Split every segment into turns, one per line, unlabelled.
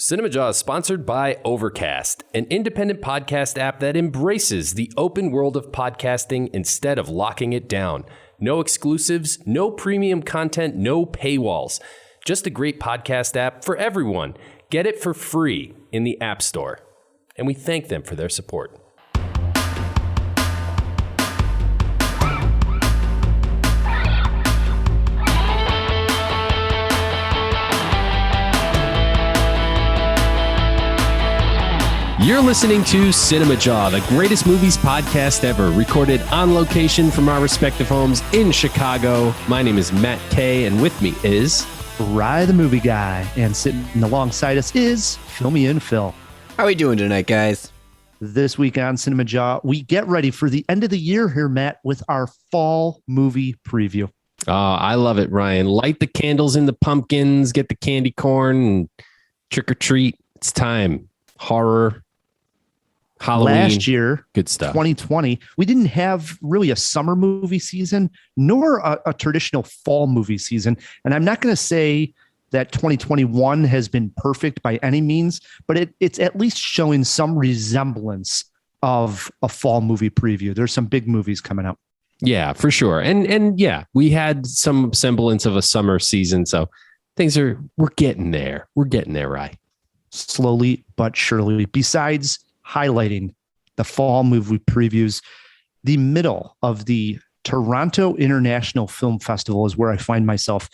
Cinemajaw is sponsored by Overcast, an independent podcast app that embraces the open world of podcasting instead of locking it down. No exclusives, no premium content, no paywalls. Just a great podcast app for everyone. Get it for free in the App Store. And we thank them for their support. You're listening to Cinemajaw, the greatest movies podcast ever, recorded on location from our respective homes in Chicago. My name is Matt Kay, and with me is
Rye the Movie Guy, and sitting alongside us is Fill Me In Phil.
How are we doing tonight, guys?
This week on Cinemajaw, we get ready for the end of the year here, Matt, with our fall movie preview.
Oh, I love it, Ryan. Light the candles in the pumpkins, get the candy corn, and trick or treat. It's time. Horror. Halloween,
last year,
good stuff.
2020, we didn't have really a summer movie season, nor a traditional fall movie season. And I'm not going to say that 2021 has been perfect by any means, but it's at least showing some resemblance of a fall movie preview. There's some big movies coming up.
Yeah, for sure. And yeah, we had some semblance of a summer season. So we're getting there. We're getting there, right?
Slowly but surely. Besides highlighting the fall movie previews, the middle of the Toronto International Film Festival is where I find myself.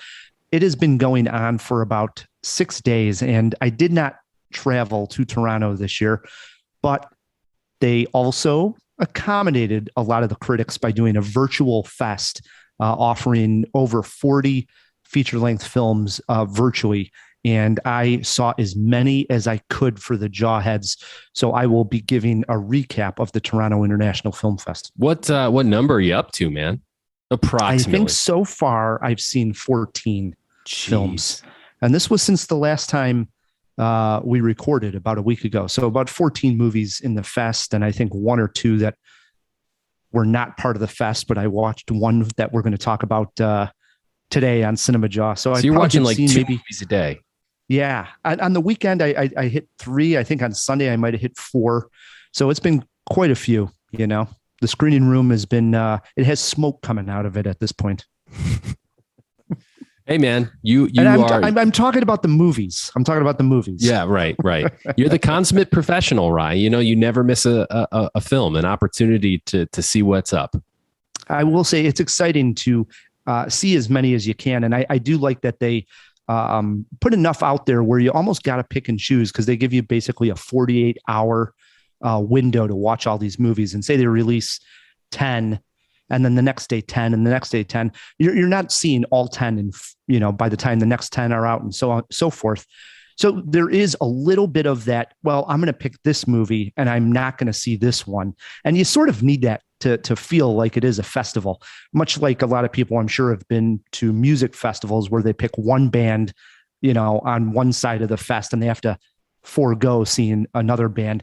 It has been going on for about 6 days, and I did not travel to Toronto this year, but they also accommodated a lot of the critics by doing a virtual fest, offering over 40 feature-length films virtually. And I saw as many as I could for the Jawheads. So I will be giving a recap of the Toronto International Film Fest.
What number are you up to, man? Approximately.
I think so far I've seen 14 films. And this was since the last time we recorded about a week ago. So about 14 movies in the fest. And I think one or two that were not part of the fest, but I watched one that we're going to talk about today on Cinemajaw. So
you're watching like two movies a day.
Yeah. On the weekend, I hit 3. I think on Sunday, I might have hit 4. So it's been quite a few, you know. The screening room has been, it has smoke coming out of it at this point.
Hey, man,
I'm talking about the movies. I'm talking about the movies.
Yeah, right. You're the consummate professional, Ryan. You know, you never miss a film, an opportunity to see what's up.
I will say it's exciting to see as many as you can. And I do like that they put enough out there where you almost got to pick and choose, because they give you basically a 48-hour window to watch all these movies, and say they release 10 and then the next day 10 and the next day 10. You're not seeing all 10 and, you know, by the time the next 10 are out and so on, so forth. So there is a little bit of that. Well, I'm going to pick this movie and I'm not going to see this one. And you sort of need that to feel like it is a festival, much like a lot of people I'm sure have been to music festivals where they pick one band, you know, on one side of the fest and they have to forego seeing another band.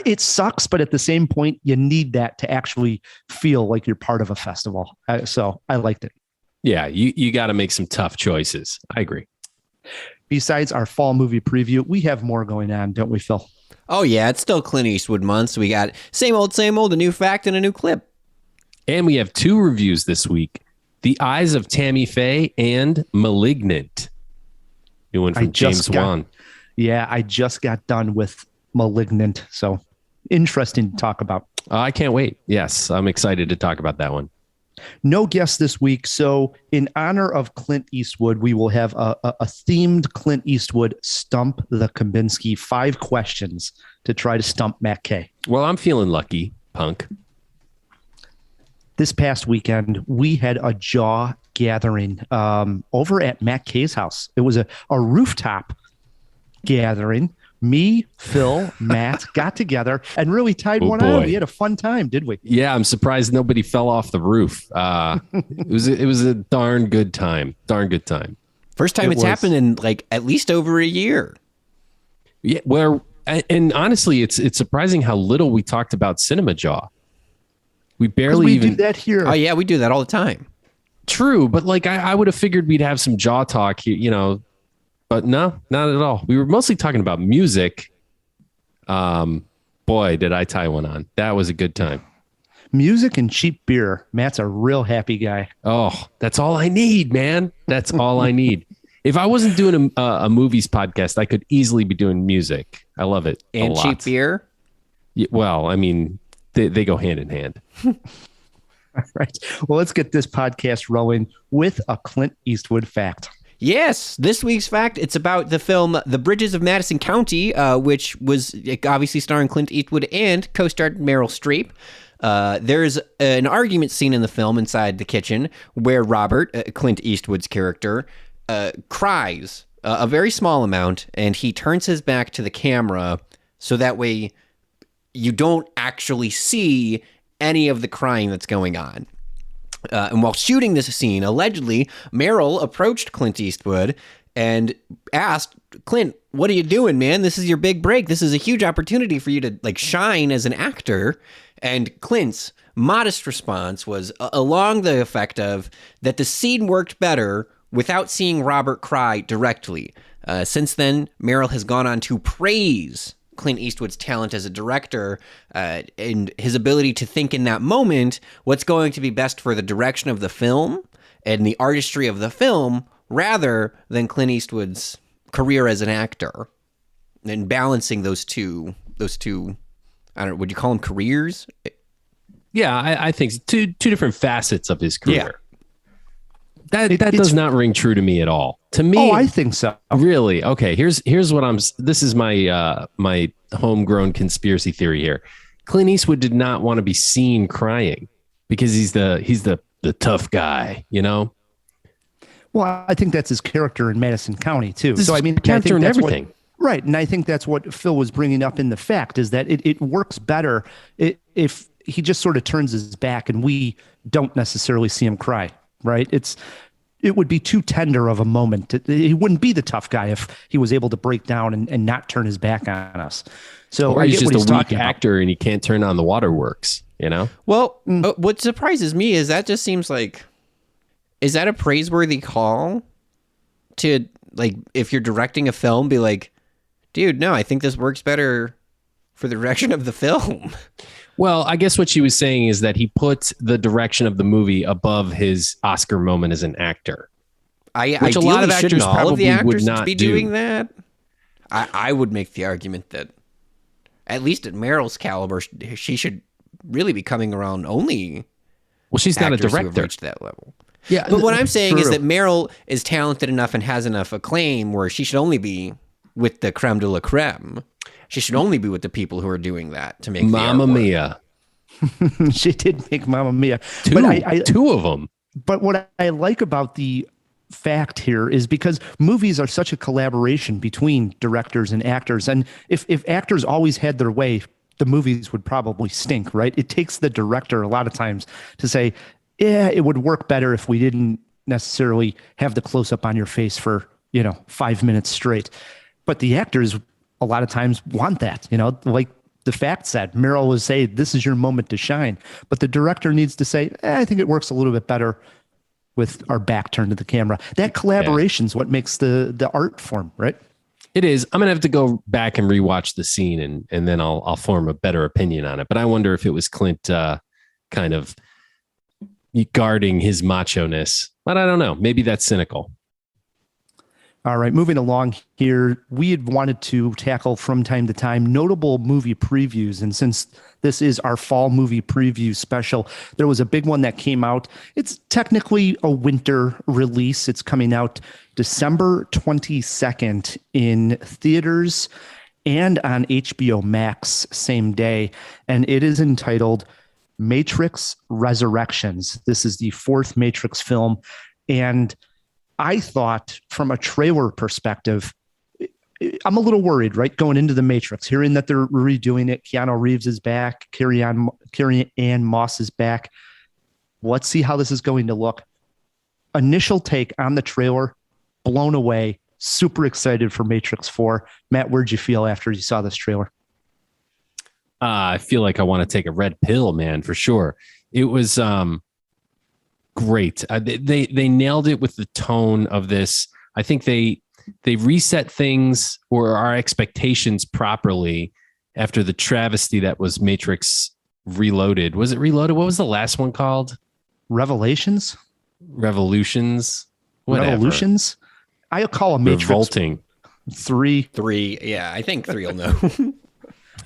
It sucks, but at the same point, you need that to actually feel like you're part of a festival. So I liked it.
Yeah, you got to make some tough choices. I agree.
Besides our fall movie preview, we have more going on, don't we, Phil?
Oh, yeah, it's still Clint Eastwood month, so we got same old, a new fact and a new clip.
And we have 2 reviews this week. The Eyes of Tammy Faye and Malignant. New one from James Wan.
Yeah, I just got done with Malignant, so interesting to talk about.
I can't wait. Yes, I'm excited to talk about that one.
No guests this week, so in honor of Clint Eastwood, we will have a themed Clint Eastwood Stump the Kubinski. 5 questions to try to stump Matt Kay.
Well, I'm feeling lucky, punk.
This past weekend, we had a Jaw gathering over at Matt Kay's house. It was a rooftop gathering. Me, Phil, Matt got together and really tied one out. We had a fun time, did we?
Yeah, I'm surprised nobody fell off the roof. It was a darn good time.
First time it's happened in like at least over a year.
Yeah, and honestly, it's surprising how little we talked about Cinemajaw. We barely even
do that here.
Oh yeah, we do that all the time.
True, but like I would have figured we'd have some Jaw talk here, you know, But no, not at all. We were mostly talking about music. Boy, did I tie one on. That was a good time.
Music and cheap beer. Matt's a real happy guy.
Oh, that's all I need, man. That's all I need. If I wasn't doing a movies podcast, I could easily be doing music. I love it.
And cheap beer?
Yeah, well, I mean, they go hand in hand.
All right. Well, let's get this podcast rolling with a Clint Eastwood fact.
Yes, this week's fact, it's about the film The Bridges of Madison County, which was obviously starring Clint Eastwood and co-starred Meryl Streep. There's an argument scene in the film inside the kitchen where Robert, Clint Eastwood's character, cries a very small amount, and he turns his back to the camera so that way you don't actually see any of the crying that's going on. And while shooting this scene, allegedly, Meryl approached Clint Eastwood and asked, Clint, what are you doing, man? This is your big break. This is a huge opportunity for you to shine as an actor. And Clint's modest response was along the effect of that the scene worked better without seeing Robert cry directly. Since then, Meryl has gone on to praise Clint Eastwood's talent as a director and his ability to think in that moment what's going to be best for the direction of the film and the artistry of the film rather than Clint Eastwood's career as an actor, and balancing those two I don't know, would you call them careers?
Yeah, I think two different facets of his career.
Yeah.
That does not ring true to me at all. To me,
I think so.
Really? Okay. Here's what this is my my homegrown conspiracy theory here. Clint Eastwood did not want to be seen crying because he's the tough guy, you know?
Well, I think that's his character in Madison County too.
So I mean, character and everything.
Right. And I think that's what Phil was bringing up in the fact is that it works better if he just sort of turns his back and we don't necessarily see him cry. Right. It would be too tender of a moment. He wouldn't be the tough guy if he was able to break down and not turn his back on us. So
or he's just a weak
actor
actor and he can't turn on the waterworks, you know?
Well, what surprises me is that just seems like, is that a praiseworthy call to, like, if you're directing a film, be like, dude, no, I think this works better for the direction of the film.
Well, I guess what she was saying is that he puts the direction of the movie above his Oscar moment as an actor.
Which
a lot of actors
all of the
probably
actors
would not
be
do.
doing that. I would make the argument that, at least at Meryl's caliber, she should really be coming around only.
Well, she's not a
actors who have
director.
reached that level.
Yeah,
But what I'm saying is
true.
that Meryl is talented enough and has enough acclaim where she should only be with the creme de la creme. She should only be with the people who are doing that to make
Mamma
the artwork.
Mia.
she did make Mamma Mia.
Two of them.
But what I like about the fact here is because movies are such a collaboration between directors and actors. And if actors always had their way, the movies would probably stink, right? It takes the director a lot of times to say, yeah, it would work better if we didn't necessarily have the close up on your face for, 5 minutes straight. But the actors a lot of times want that, like the fact said, Meryl would say, this is your moment to shine. But the director needs to say, I think it works a little bit better with our back turned to the camera. That collaboration is what makes the art form, right?
It is. I'm gonna have to go back and rewatch the scene, and then I'll form a better opinion on it. But I wonder if it was Clint kind of guarding his macho-ness. But I don't know. Maybe that's cynical.
All right, moving along here, we had wanted to tackle from time to time notable movie previews. And since this is our fall movie preview special, there was a big one that came out. It's technically a winter release. It's coming out December 22nd in theaters and on HBO Max same day. And it is entitled Matrix Resurrections. This is the fourth Matrix film. And I thought from a trailer perspective, I'm a little worried, right? Going into the Matrix, hearing that they're redoing it. Keanu Reeves is back. Carrie Ann Moss is back. Let's see how this is going to look. Initial take on the trailer, blown away. Super excited for Matrix 4. Matt, where'd you feel after you saw this trailer?
I feel like I want to take a red pill, man, for sure. It was great. They nailed it with the tone of this. I think they they reset things or our expectations properly after the travesty that was Matrix Reloaded. Was it Reloaded? What was the last one called?
Revolutions.
Whatever.
Revolutions. I'll call a Matrix
Revolting.
3.
Yeah, I think 3 will know.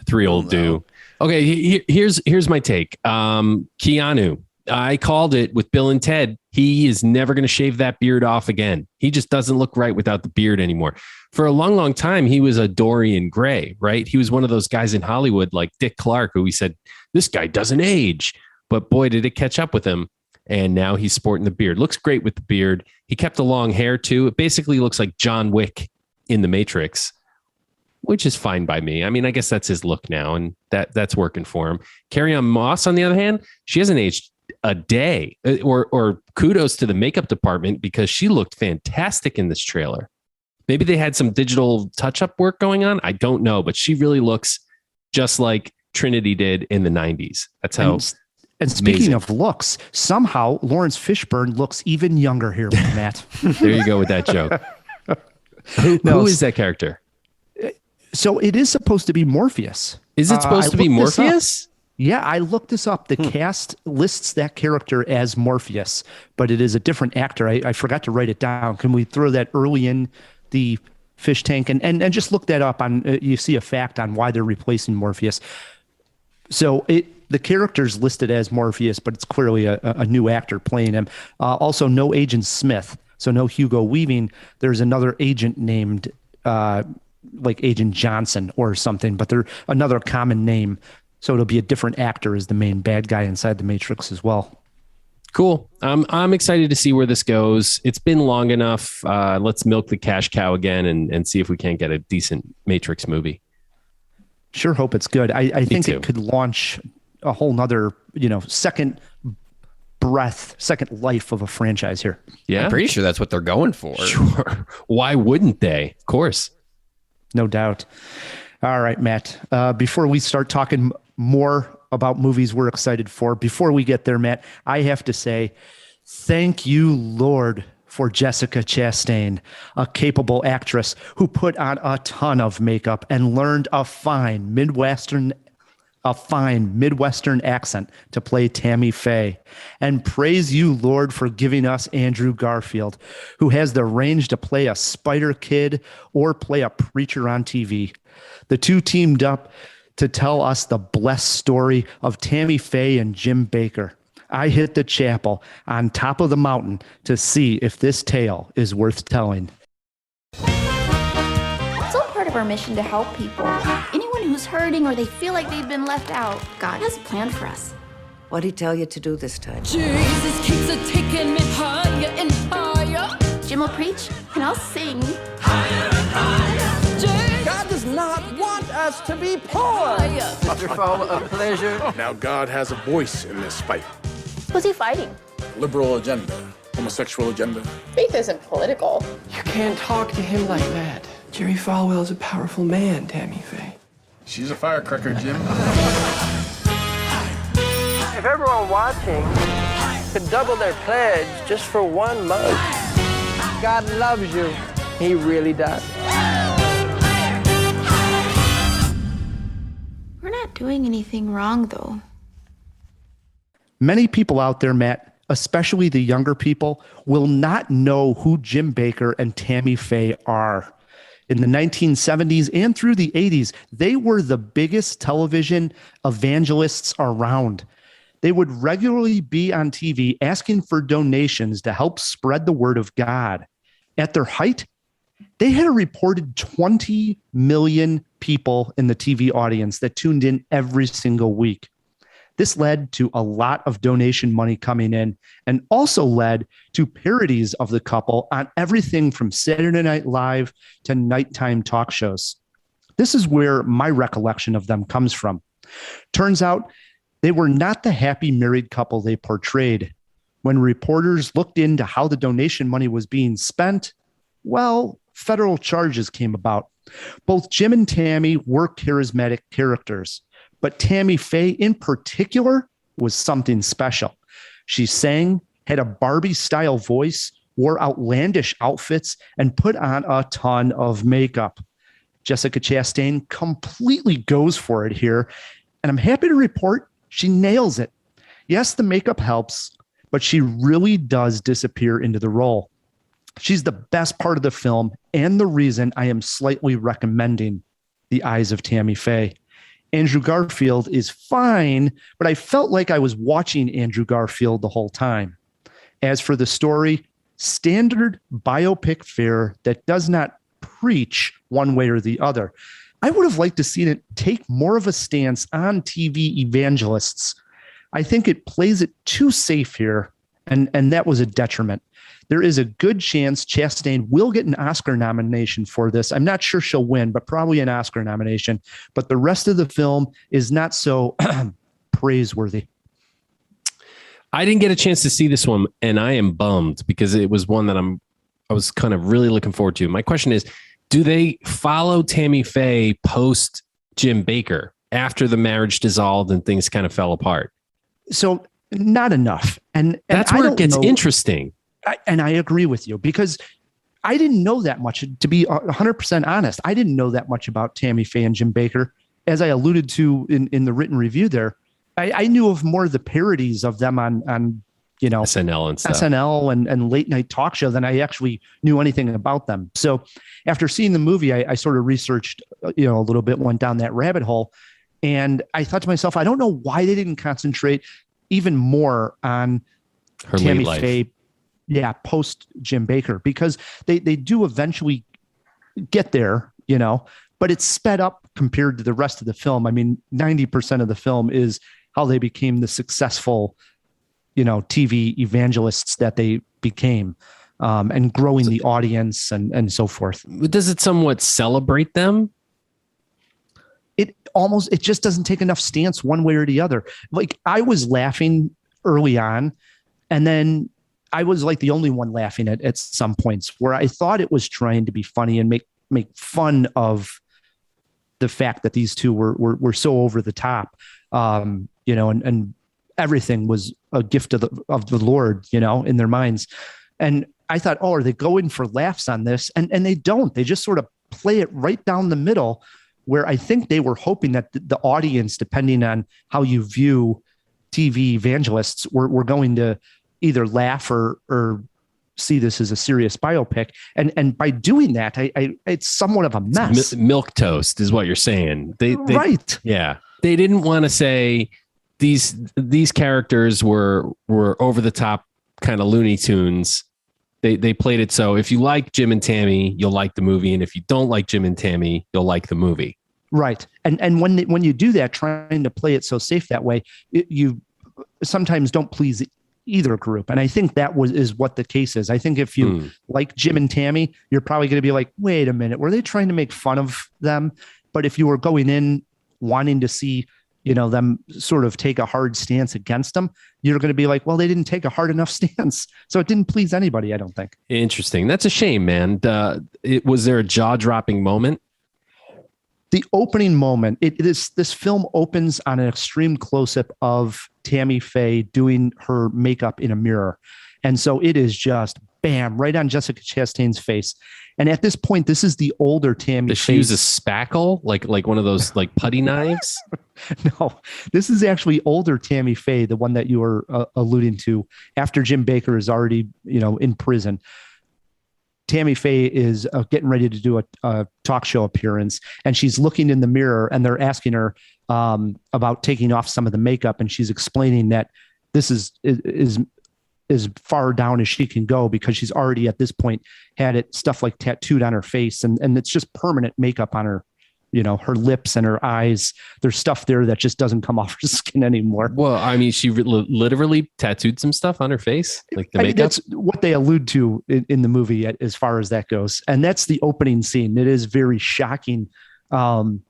3 will do. Okay, here's my take. Keanu, I called it with Bill and Ted. He is never going to shave that beard off again. He just doesn't look right without the beard anymore. For a long, long time, he was a Dorian Gray, right? He was one of those guys in Hollywood like Dick Clark, who we said, this guy doesn't age. But boy, did it catch up with him. And now he's sporting the beard. Looks great with the beard. He kept the long hair too. It basically looks like John Wick in The Matrix, which is fine by me. I mean, I guess that's his look now, and that's working for him. Carrie-Anne Moss, on the other hand, she hasn't aged a day. Or kudos to the makeup department, because she looked fantastic in this trailer. Maybe they had some digital touch-up work going on. I don't know, but she really looks just like Trinity did in the 90s. That's how.
And speaking of looks, somehow Lawrence Fishburne looks even younger here, Matt.
There you go with that joke. Who is that character?
So it is supposed to be Morpheus.
Is it supposed to be Morpheus?
Yeah, I looked this up. The cast lists that character as Morpheus, but it is a different actor. I forgot to write it down. Can we throw that early in the fish tank and just look that up on? You see a fact on why they're replacing Morpheus. So the character's listed as Morpheus, but it's clearly a new actor playing him. Also, no Agent Smith, so no Hugo Weaving. There's another agent named like Agent Johnson or something, but they're another common name. So it'll be a different actor as the main bad guy inside the Matrix as well.
Cool. I'm excited to see where this goes. It's been long enough. Let's milk the cash cow again and see if we can't get a decent Matrix movie.
Sure hope it's good. I think it could launch a whole nother, second life of a franchise here.
Yeah.
I'm pretty sure that's what they're going for.
Sure. Why wouldn't they? Of course.
No doubt. All right, Matt. Before we start talking more about movies we're excited for, before we get there, Matt, I have to say, thank you, Lord, for Jessica Chastain, a capable actress who put on a ton of makeup and learned a fine Midwestern accent to play Tammy Faye. And praise you, Lord, for giving us Andrew Garfield, who has the range to play a Spider Kid or play a preacher on TV. The two teamed up to tell us the blessed story of Tammy Faye and Jim Baker. I hit the chapel on top of the mountain to see if this tale is worth telling.
It's all part of our mission to help people. Anyone who's hurting or they feel like they've been left out, God has a plan for us.
What'd he tell you to do this time?
Jesus keeps a taking me higher and higher.
Jim will preach and I'll sing.
God does not want us to be poor.
Waterfall of pleasure.
Now God has a voice in this fight.
Who's he fighting?
Liberal agenda, homosexual agenda.
Faith isn't political.
You can't talk to him like that. Jerry Falwell's a powerful man, Tammy Faye.
She's a firecracker, Jim.
If everyone watching could double their pledge just for one mug, God loves you. He really does.
We're not doing anything wrong, though.
Many people out there, Matt, especially the younger people, will not know who Jim Baker and Tammy Faye are. In the 1970s and through the 80s, they were the biggest television evangelists around. They would regularly be on TV asking for donations to help spread the word of God. At their height, they had a reported 20 million people in the TV audience that tuned in every single week. This led to a lot of donation money coming in and also led to parodies of the couple on everything from Saturday Night Live to nighttime talk shows. This is where my recollection of them comes from. Turns out they were not the happy married couple they portrayed. When reporters looked into how the donation money was being spent, well, federal charges came about. Both Jim and Tammy were charismatic characters, but Tammy Faye in particular was something special. She sang, had a Barbie-style voice, wore outlandish outfits, and put on a ton of makeup. Jessica Chastain completely goes for it here, and I'm happy to report she nails it. Yes, the makeup helps, but she really does disappear into the role. She's the best part of the film and the reason I am slightly recommending The Eyes of Tammy Faye. Andrew Garfield is fine, but I felt like I was watching Andrew Garfield the whole time. As for the story, standard biopic fare that does not preach one way or the other. I would have liked to see it take more of a stance on TV evangelists. I think it plays it too safe here, and that was a detriment. There is a good chance Chastain will get an Oscar nomination for this. I'm not sure she'll win, but probably an Oscar nomination. But the rest of the film is not so praiseworthy.
I didn't get a chance to see this one, and I am bummed because it was one that I was kind of really looking forward to. My question is, do they follow Tammy Faye post Jim Bakker after the marriage dissolved and things kind of fell apart?
So not enough. And
that's where it gets interesting.
And I agree with you, because I didn't know that much, to be 100% honest. I didn't know that much about Tammy Faye and Jim Bakker. As I alluded to in the written review there, I knew of more of the parodies of them on
SNL and stuff.
SNL and late night talk show than I actually knew anything about them. So after seeing the movie, I sort of researched, a little bit, went down that rabbit hole. And I thought to myself, I don't know why they didn't concentrate even more on
her
Tammy
late
Faye.
life.
Yeah, post Jim Bakker, because they do eventually get there, but it's sped up compared to the rest of the film. I mean, 90% of the film is how they became the successful, TV evangelists that they became, and growing the audience and so forth.
Does it somewhat celebrate them?
It just doesn't take enough stance one way or the other. Like, I was laughing early on, and then I was like the only one laughing at some points where I thought it was trying to be funny and make fun of the fact that these two were so over the top, and everything was a gift of the Lord, in their minds. And I thought, are they going for laughs on this? And they don't. They just sort of play it right down the middle, where I think they were hoping that the audience, depending on how you view TV evangelists, were going to either laugh or see this as a serious biopic. And by doing that, it's somewhat of a mess.
Milk toast is what you're saying. They
right.
Yeah. They didn't want to say these characters were over the top kind of Looney Tunes. They played it so if you like Jim and Tammy, you'll like the movie. And if you don't like Jim and Tammy, you'll like the movie.
Right. And when you do that, trying to play it so safe that way, you sometimes don't please either group. And I think that is what the case is. I think if you like Jim and Tammy, you're probably going to be like, wait a minute, were they trying to make fun of them? But if you were going in wanting to see, them sort of take a hard stance against them, you're going to be like, well, they didn't take a hard enough stance. So it didn't please anybody, I don't think.
Interesting. That's a shame, man. Was there a jaw-dropping moment?
The opening moment, this film opens on an extreme close-up of Tammy Faye doing her makeup in a mirror. And so it is just bam, right on Jessica Chastain's face. And at this point, this is the older Tammy Faye.
Does she use a spackle? Like one of those like putty knives?
No, this is actually older Tammy Faye, the one that you were alluding to, after Jim Bakker is already, in prison. Tammy Faye is getting ready to do a talk show appearance, and she's looking in the mirror, and they're asking her about taking off some of the makeup, and she's explaining that this is as far down as she can go because she's already at this point had it stuff like tattooed on her face, and it's just permanent makeup on her, her lips and her eyes. There's stuff there that just doesn't come off her skin anymore.
Well, I mean, she literally tattooed some stuff on her face, like the makeup.
That's what they allude to in the movie as far as that goes. And that's the opening scene. It is very shocking,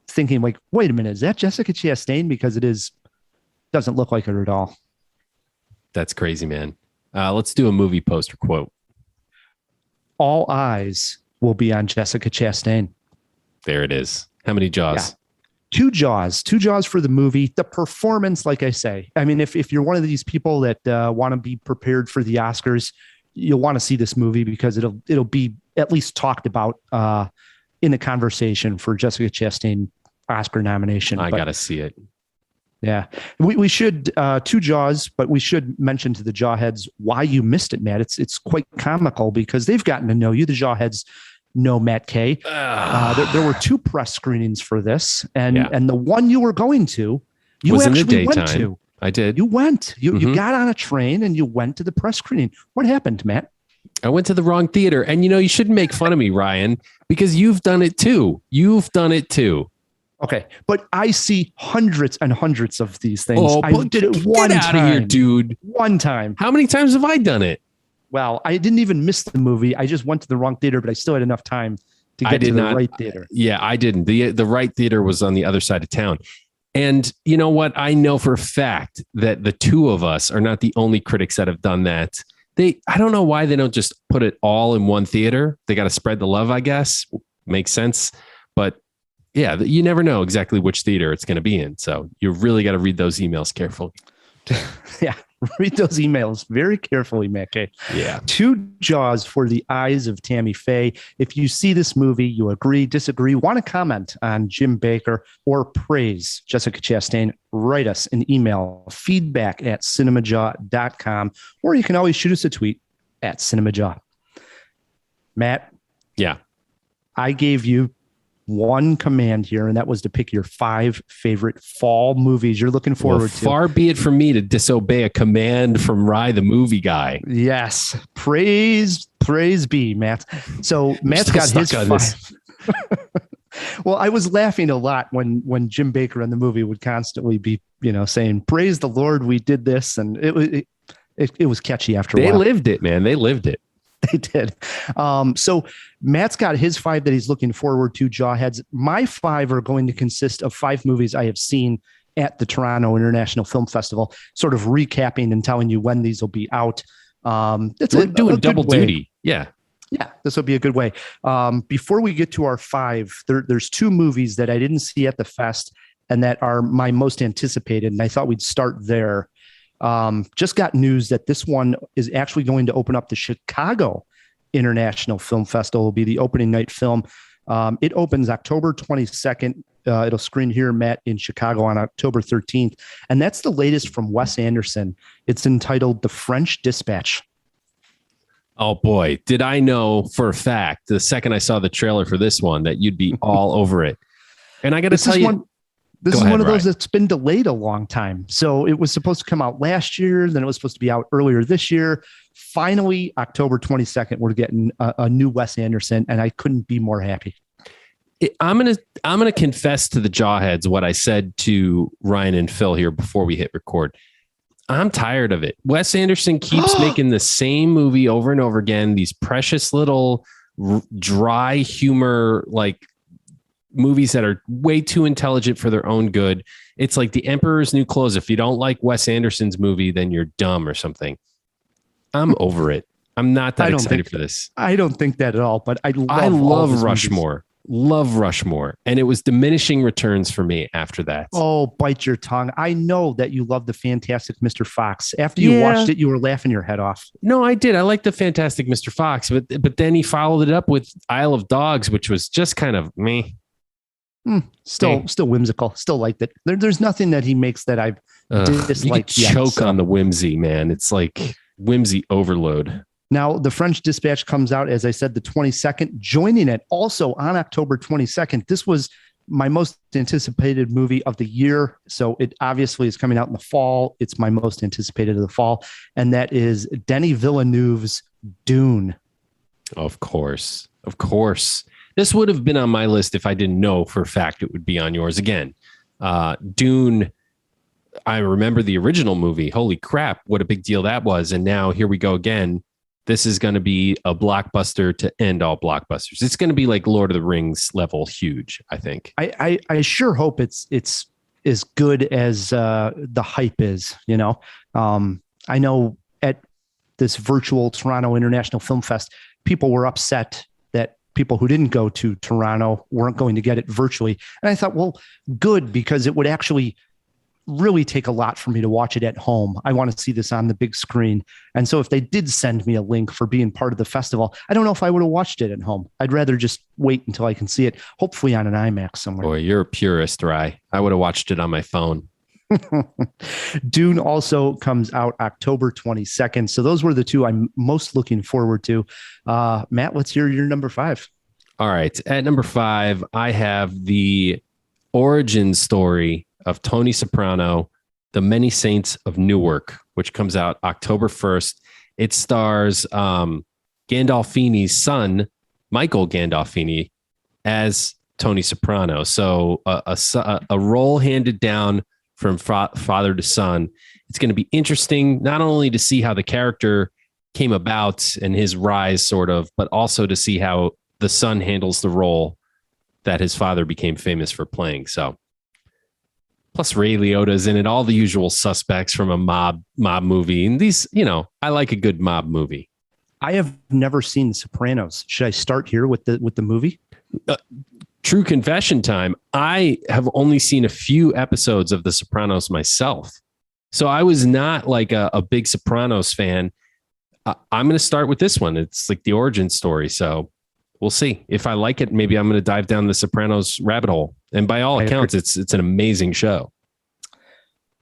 thinking like, wait a minute, is that Jessica Chastain? Because doesn't look like her at all.
That's crazy, man. Let's do a movie poster quote.
All eyes will be on Jessica Chastain.
There it is. How many jaws?
Yeah. Two jaws for the movie. The performance, like I say, I mean, if you're one of these people that want to be prepared for the Oscars, you'll want to see this movie because it'll be at least talked about in the conversation for Jessica Chastain Oscar nomination.
I got to see it.
Yeah, we should two Jaws, but we should mention to the Jawheads why you missed it, Matt. It's quite comical because they've gotten to know you. The Jawheads know Matt Kay. There were 2 press screenings for this, and the one you were going to, you
was
actually
in the
went
daytime.
to.
I did.
You went. You got on a train and you went to the press screening. What happened, Matt?
I went to the wrong theater, and you shouldn't make fun of me, Ryan, because you've done it too.
Okay, but I see hundreds and hundreds of these things.
Oh,
I did it one
get
time.
Out of here, dude.
One time.
How many times have I done it?
Well, I didn't even miss the movie. I just went to the wrong theater, but I still had enough time to get to the right theater.
Yeah, I didn't. The right theater was on the other side of town. And you know what? I know for a fact that the 2 of us are not the only critics that have done that. I don't know why they don't just put it all in one theater. They got to spread the love, I guess. Makes sense. But yeah, you never know exactly which theater it's going to be in. So you really got to read those emails carefully.
Yeah, read those emails very carefully, Matt Kay.
Yeah.
2 Jaws for the eyes of Tammy Faye. If you see this movie, you agree, disagree, want to comment on Jim Baker or praise Jessica Chastain, write us an email, feedback@cinemajaw.com, or you can always shoot us a tweet @cinemajaw. Matt.
Yeah.
I gave you one command here, and that was to pick your 5 favorite fall movies you're looking forward to.
Far be it from me to disobey a command from Rye, the movie guy.
Yes. Praise be, Matt. So Matt's got his 5. Well, I was laughing a lot when Jim Baker in the movie would constantly be, saying, praise the Lord, we did this. And it was catchy after a while.
They lived it, man. They lived it.
They did. So Matt's got his 5 that he's looking forward to, Jawheads. My 5 are going to consist of 5 movies I have seen at the Toronto International Film Festival, sort of recapping and telling you when these will be out.
We're doing double duty. Yeah.
Yeah, this will be a good way. Before we get to our 5, there's 2 movies that I didn't see at the fest and that are my most anticipated. And I thought we'd start there. Just got news that this one is actually going to open up the Chicago International Film Festival. It'll be the opening night film. It opens October 22nd. It'll screen here, Matt, in Chicago on October 13th. And that's the latest from Wes Anderson. It's entitled The French Dispatch.
Oh, boy. Did I know for a fact, the second I saw the trailer for this one, that you'd be all over it. And I got to tell you.
This is one of those that's been delayed a long time. So it was supposed to come out last year. Then it was supposed to be out earlier this year. Finally, October 22nd, we're getting a new Wes Anderson, and I couldn't be more happy.
I'm gonna confess to the Jawheads what I said to Ryan and Phil here before we hit record. I'm tired of it. Wes Anderson keeps making the same movie over and over again. These precious little dry humor, like movies that are way too intelligent for their own good. It's like The Emperor's New Clothes. If you don't like Wes Anderson's movie, then you're dumb or something. I'm over it. I'm not that excited for this.
I don't think that at all, but I
love Rushmore. Love Rushmore. And it was diminishing returns for me after that.
Oh, bite your tongue. I know that you love the Fantastic Mr. Fox. After you watched it, you were laughing your head off.
No, I did. I like the Fantastic Mr. Fox, but then he followed it up with Isle of Dogs, which was just kind of meh.
Still whimsical. Still liked it. There's nothing that he makes that I've disliked
yet. Choke on the whimsy, man. It's like whimsy overload.
Now, The French Dispatch comes out, as I said, the 22nd. Joining it also on October 22nd. This was my most anticipated movie of the year. So it obviously is coming out in the fall. It's my most anticipated of the fall. And that is Denny Villeneuve's Dune.
Of course. Of course. This would have been on my list if I didn't know for a fact it would be on yours again. Dune, I remember the original movie. Holy crap, what a big deal that was. And now here we go again. This is going to be a blockbuster to end all blockbusters. It's going to be like Lord of the Rings level huge, I think.
I sure hope it's as good as the hype is, you know. I know at this virtual Toronto International Film Fest, people were upset that people who didn't go to Toronto weren't going to get it virtually. And I thought, well, good, because it would actually really take a lot for me to watch it at home. I want to see this on the big screen. And so if they did send me a link for being part of the festival, I don't know if I would have watched it at home. I'd rather just wait until I can see it, hopefully on an IMAX somewhere.
Boy, you're a purist, Rye. I would have watched it on my phone.
Dune also comes out October 22nd. So those were the two I'm most looking forward to. Matt, let's hear your number 5.
All right. At number 5, I have the origin story of Tony Soprano, The Many Saints of Newark, which comes out October 1st. It stars Gandolfini's son, Michael Gandolfini, as Tony Soprano. So a role handed down from father to son. It's going to be interesting, not only to see how the character came about and his rise, sort of, but also to see how the son handles the role that his father became famous for playing. So, plus Ray Liotta's in it, all the usual suspects from a mob movie. And these, I like a good mob movie.
I have never seen The Sopranos. Should I start here with the movie?
True confession time. I have only seen a few episodes of The Sopranos myself. So I was not like a big Sopranos fan. I'm going to start with this one. It's like the origin story. So we'll see if I like it. Maybe I'm going to dive down the Sopranos rabbit hole. And by all accounts, it's an amazing show.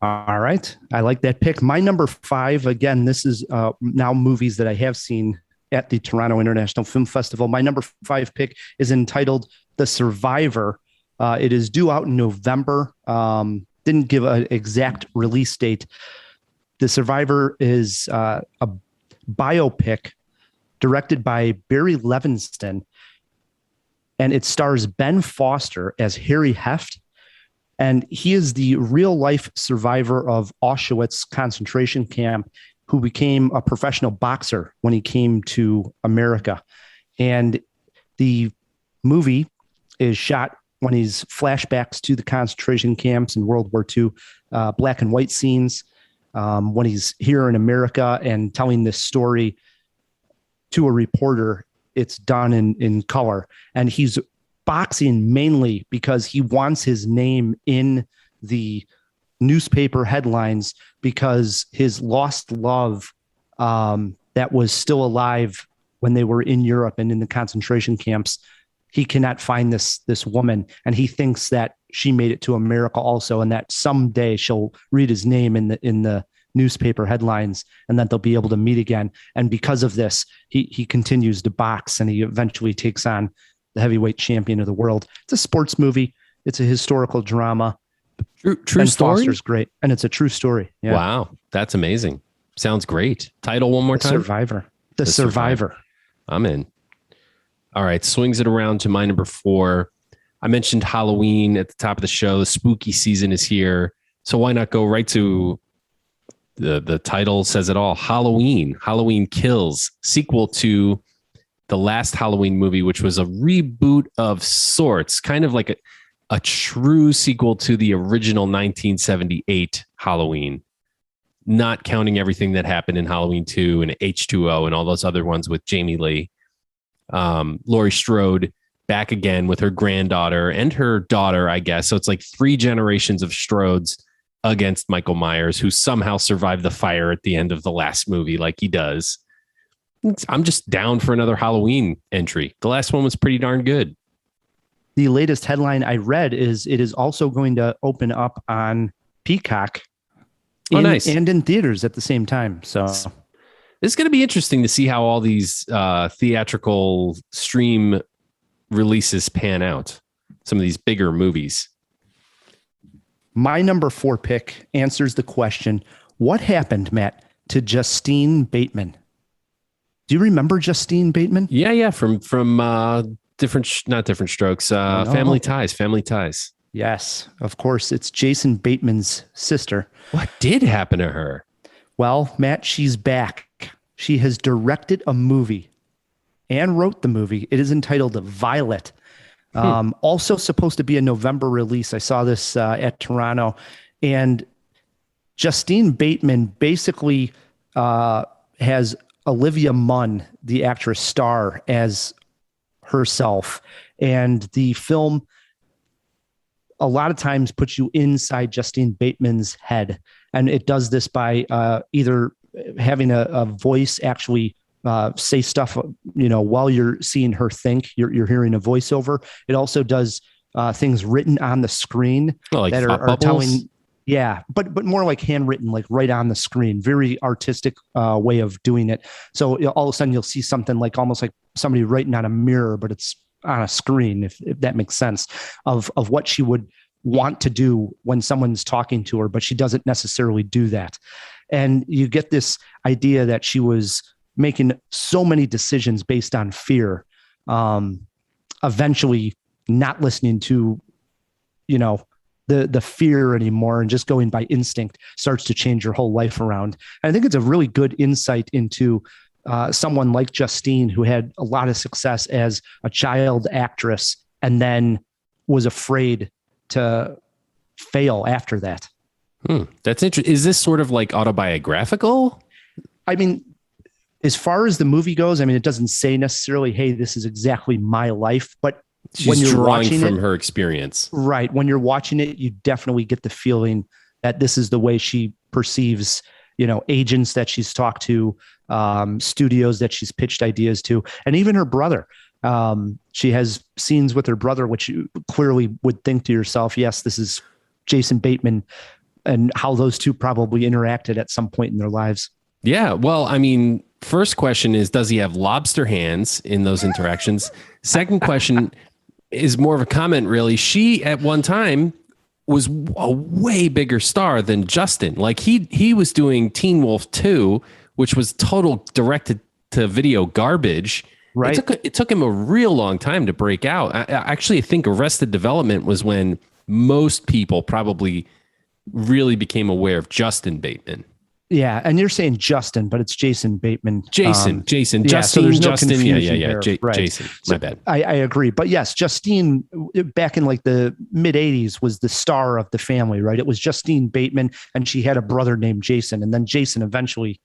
All right. I like that pick. My number 5, again, this is now movies that I have seen at the Toronto International Film Festival. My number 5 pick is entitled The Survivor. It is due out in November. Didn't give an exact release date. The Survivor is a biopic directed by Barry Levinson, and it stars Ben Foster as Harry Heft. And he is the real life survivor of Auschwitz concentration camp who became a professional boxer when he came to America. And the movie is shot when he's flashbacks to the concentration camps in World War II, black and white scenes, when he's here in America and telling this story to a reporter. It's done in color. And he's boxing mainly because he wants his name in the newspaper headlines because his lost love that was still alive when they were in Europe and in the concentration camps, he cannot find this woman, and he thinks that she made it to America also, and that someday she'll read his name in the newspaper headlines, and that they'll be able to meet again. And because of this, he continues to box, and he eventually takes on the heavyweight champion of the world. It's a sports movie. It's a historical drama.
True story.
Foster's great, and it's a true story. Yeah.
Wow, that's amazing. Sounds great. Title one more time.
Survivor. The Survivor.
I'm in. All right, swings it around to my number 4. I mentioned Halloween at the top of the show. The spooky season is here, so why not go right to the title says it all. Halloween. Halloween Kills, sequel to the last Halloween movie, which was a reboot of sorts, kind of like a true sequel to the original 1978 Halloween, not counting everything that happened in Halloween 2 and H2O and all those other ones with Jamie Lee. Laurie Strode back again with her granddaughter and her daughter, I guess. So it's like 3 generations of Strodes against Michael Myers, who somehow survived the fire at the end of the last movie like he does. I'm just down for another Halloween entry. The last one was pretty darn good.
The latest headline I read is it is also going to open up on Peacock
nice.
And in theaters at the same time. So
it's going to be interesting to see how all these theatrical stream releases pan out. Some of these bigger movies.
My number 4 pick answers the question, what happened, Matt, to Justine Bateman? Do you remember Justine Bateman?
Yeah. From not different strokes. Family Ties.
Yes, of course. It's Jason Bateman's sister.
What did happen to her?
Well, Matt, she's back. She has directed a movie and wrote the movie. It is entitled Violet. Also supposed to be a November release. I saw this at Toronto. And Justine Bateman basically has Olivia Munn, the actress, star as herself. And the film a lot of times puts you inside Justine Bateman's head. And it does this by either having a voice actually say stuff, while you're seeing her think, you're hearing a voiceover. It also does things written on the screen that are telling. Yeah, but more like handwritten, like right on the screen. Very artistic way of doing it. So all of a sudden you'll see something like almost like somebody writing on a mirror, but it's on a screen, if that makes sense, of what she would want to do when someone's talking to her, but she doesn't necessarily do that. And you get this idea that she was making so many decisions based on fear, eventually not listening to, the fear anymore and just going by instinct starts to change your whole life around. And I think it's a really good insight into someone like Justine, who had a lot of success as a child actress and then was afraid to fail after that.
That's interesting. Is this sort of like autobiographical?
I mean, as far as the movie goes, it doesn't say necessarily, hey, this is exactly my life, but when
She's
you're
drawing
watching
from
it,
her experience.
right? When you're watching it, you definitely get the feeling that this is the way she perceives, agents that she's talked to, studios that she's pitched ideas to, and even her brother. She has scenes with her brother, which you clearly would think to yourself, yes, this is Jason Bateman, and how those two probably interacted at some point in their lives.
Yeah. Well, first question is, does he have lobster hands in those interactions? Second question is more of a comment, really. She, at one time, was a way bigger star than Justin. Like he was doing Teen Wolf 2, which was total directed to video garbage.
Right.
It took him a real long time to break out. I think Arrested Development was when most people probably really became aware of Justin Bateman.
Yeah, and you're saying Justin, but it's Jason Bateman.
Jason,
yeah,
Justine,
so there's no
Justin.
confusion
Yeah.
there. Right.
Jason, my bad.
I agree. But yes, Justine, back in like the mid 80s, was the star of the family, right? It was Justine Bateman, and she had a brother named Jason. And then Jason eventually,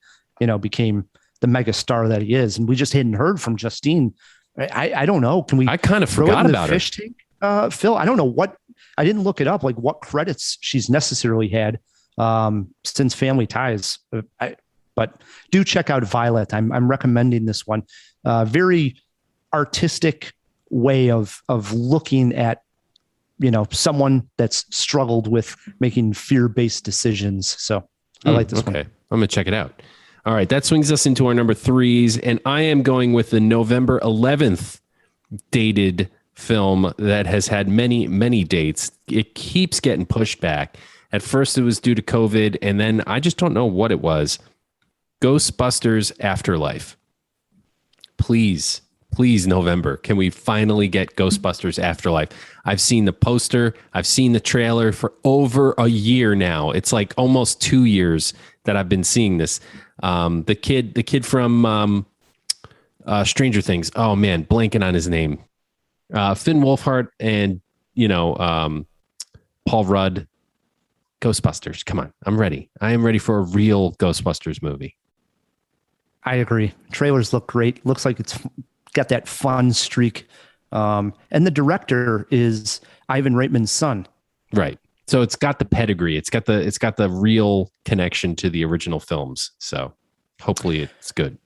became the mega star that he is. And we just hadn't heard from Justine. I don't know. Can we?
I kind of
throw
forgot
it in
about
the fish tank, Phil? I don't know what. I didn't look it up, like what credits she's necessarily had since Family Ties. But do check out Violet. I'm recommending this one. Very artistic way of looking at, someone that's struggled with making fear-based decisions. So I like this one.
Okay, I'm gonna check it out. All right, that swings us into our number threes, and I am going with the November 11th dated film that has had many, many dates. It keeps getting pushed back. At first, it was due to COVID, and then I just don't know what it was. Ghostbusters Afterlife. Please, November. Can we finally get Ghostbusters Afterlife? I've seen the poster. I've seen the trailer for over a year now. It's like almost 2 years that I've been seeing this. The kid from Stranger Things. Oh man, blanking on his name. Finn Wolfhard and Paul Rudd. Ghostbusters. Come on. I'm ready. I am ready for a real Ghostbusters movie.
I agree. Trailers look great. Looks like it's got that fun streak. And the director is Ivan Reitman's son.
Right. So it's got the pedigree. It's got the real connection to the original films. So hopefully it's good.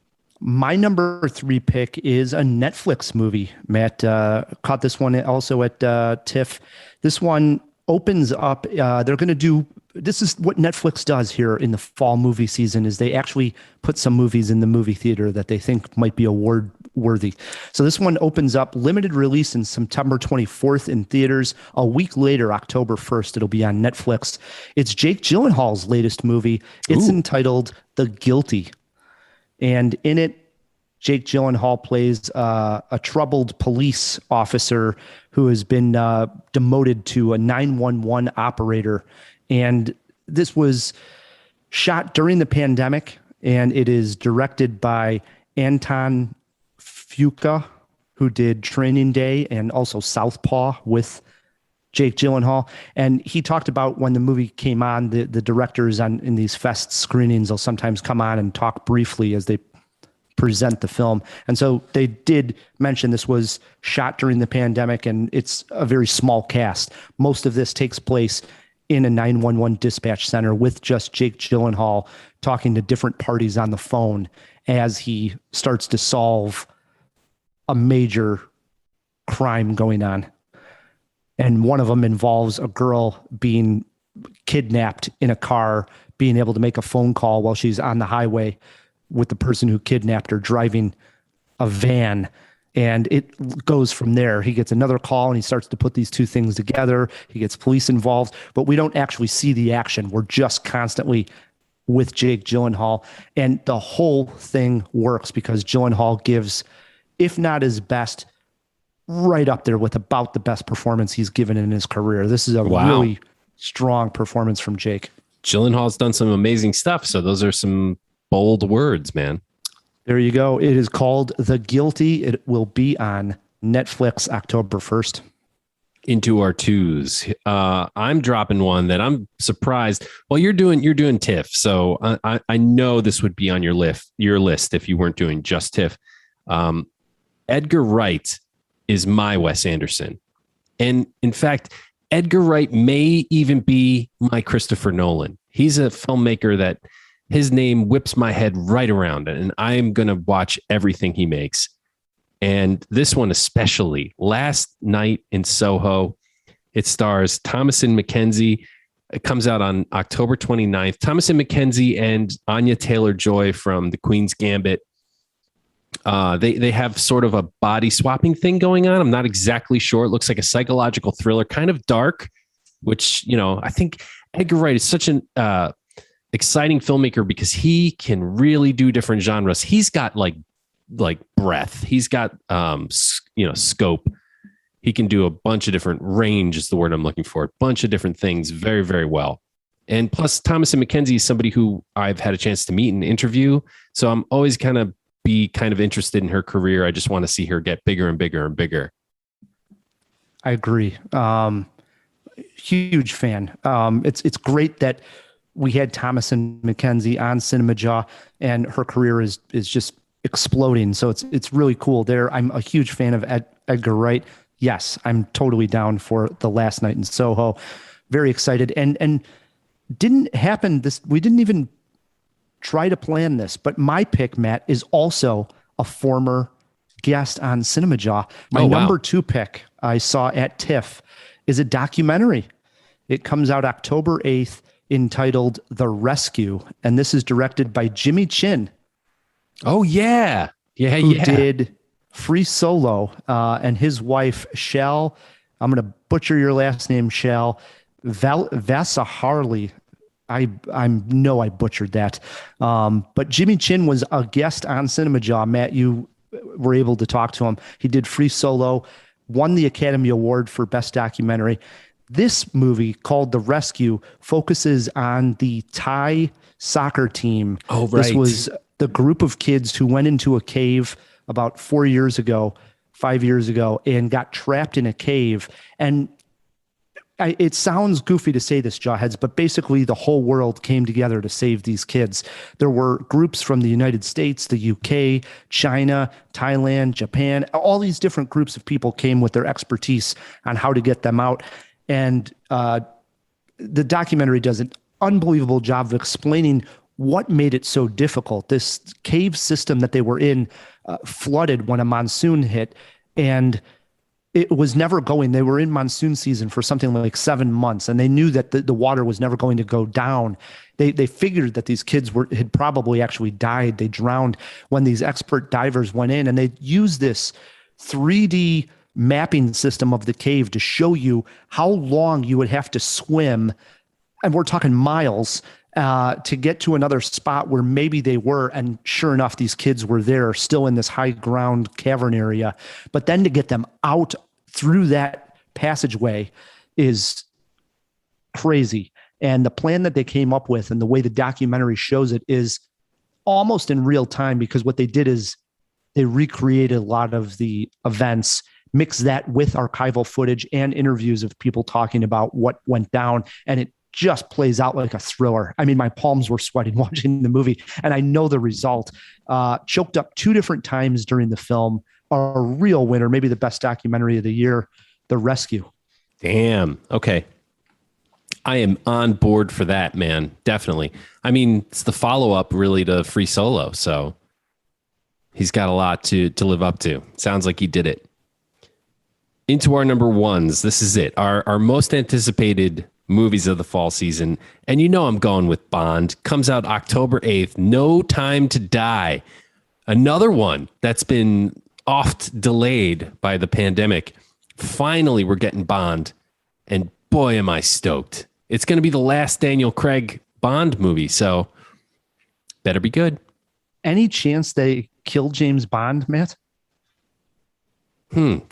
My number 3 pick is a Netflix movie. Matt caught this one also at TIFF. This one opens up. They're going to do. This is what Netflix does here in the fall movie season, is they actually put some movies in the movie theater that they think might be award worthy. So this one opens up, limited release in September 24th in theaters. A week later, October 1st, it'll be on Netflix. It's Jake Gyllenhaal's latest movie. It's entitled The Guilty. And in it, Jake Gyllenhaal plays a troubled police officer who has been demoted to a 911 operator. And this was shot during the pandemic, and it is directed by Anton Fuqua, who did Training Day and also Southpaw with Jake Gyllenhaal. And he talked about when the movie came on, the directors in these fest screenings will sometimes come on and talk briefly as they present the film. And so they did mention this was shot during the pandemic, and it's a very small cast. Most of this takes place in a 911 dispatch center with just Jake Gyllenhaal talking to different parties on the phone as he starts to solve a major crime going on. And one of them involves a girl being kidnapped in a car, being able to make a phone call while she's on the highway with the person who kidnapped her driving a van. And it goes from there. He gets another call and he starts to put these two things together. He gets police involved, but we don't actually see the action. We're just constantly with Jake Gyllenhaal. And the whole thing works because Gyllenhaal gives, if not his best, right up there with about the best performance he's given in his career. This is a really strong performance from Jake.
Gyllenhaal's done some amazing stuff. So those are some bold words, man.
There you go. It is called The Guilty. It will be on Netflix October 1st.
Into our twos. I'm dropping one that I'm surprised. Well, you're doing Tiff. So I know this would be on your list if you weren't doing just Tiff. Edgar Wright is my Wes Anderson. And in fact, Edgar Wright may even be my Christopher Nolan. He's a filmmaker that his name whips my head right around, and I'm going to watch everything he makes. And this one especially, Last Night in Soho, it stars Thomasin McKenzie. It comes out on October 29th. Thomasin McKenzie and Anya Taylor-Joy from The Queen's Gambit. They have sort of a body swapping thing going on. I'm not exactly sure. It looks like a psychological thriller, kind of dark, which, I think Edgar Wright is such an exciting filmmaker because he can really do different genres. He's got like breadth. He's got scope. He can do a bunch of different range is the word I'm looking for. A bunch of different things very, very well. And plus Thomasin McKenzie is somebody who I've had a chance to meet and interview. So I'm always kind of interested in her career. I just want to see her get bigger and bigger and bigger.
I agree. Huge fan. It's great that we had Thomasin McKenzie on Cinemajaw, and her career is just exploding. So it's really cool there. I'm a huge fan of Edgar Wright. Yes, I'm totally down for The Last Night in Soho. Very excited. And didn't happen this, we didn't even try to plan this, but my pick, Matt, is also a former guest on Cinemajaw. My number 2 pick I saw at TIFF is a documentary. It comes out October 8th, entitled The Rescue, and this is directed by Jimmy Chin.
Oh yeah.
Who did Free Solo, and his wife Shal, I'm going to butcher your last name, Shal Vasaharli. I know I butchered that. But Jimmy Chin was a guest on Cinemajaw. Matt, you were able to talk to him. He did Free Solo, won the Academy Award for Best Documentary. This movie, called The Rescue, focuses on the Thai soccer team.
Oh, right.
This was the group of kids who went into a cave about 5 years ago, and got trapped in a cave. And it sounds goofy to say this, Jawheads, but basically the whole world came together to save these kids. There were groups from the United States, the UK, China, Thailand, Japan. All these different groups of people came with their expertise on how to get them out. And the documentary does an unbelievable job of explaining what made it so difficult. This cave system that they were in flooded when a monsoon hit, and it was never going. They were in monsoon season for something like 7 months, and they knew that the water was never going to go down. They figured that these kids had probably actually died. They drowned when these expert divers went in, and they used this 3D mapping system of the cave to show you how long you would have to swim, and we're talking miles, to get to another spot where maybe they were. And sure enough, these kids were there, still in this high ground cavern area. But then to get them out through that passageway is crazy. And the plan that they came up with and the way the documentary shows it is almost in real time, because what they did is they recreated a lot of the events, mixed that with archival footage and interviews of people talking about what went down. And just plays out like a thriller. I mean, my palms were sweating watching the movie, and I know the result. Choked up 2 different times during the film. A real winner, maybe the best documentary of the year, The Rescue.
Damn. Okay. I am on board for that, man. Definitely. I mean, it's the follow-up really to Free Solo, so he's got a lot to live up to. Sounds like he did it. Into our number ones. This is it. Our most anticipated movies of the fall season. And you know I'm going with Bond. Comes out October 8th. No Time to Die. Another one that's been oft delayed by the pandemic. Finally, we're getting Bond. And boy, am I stoked. It's going to be the last Daniel Craig Bond movie, so better be good.
Any chance they kill James Bond, Matt?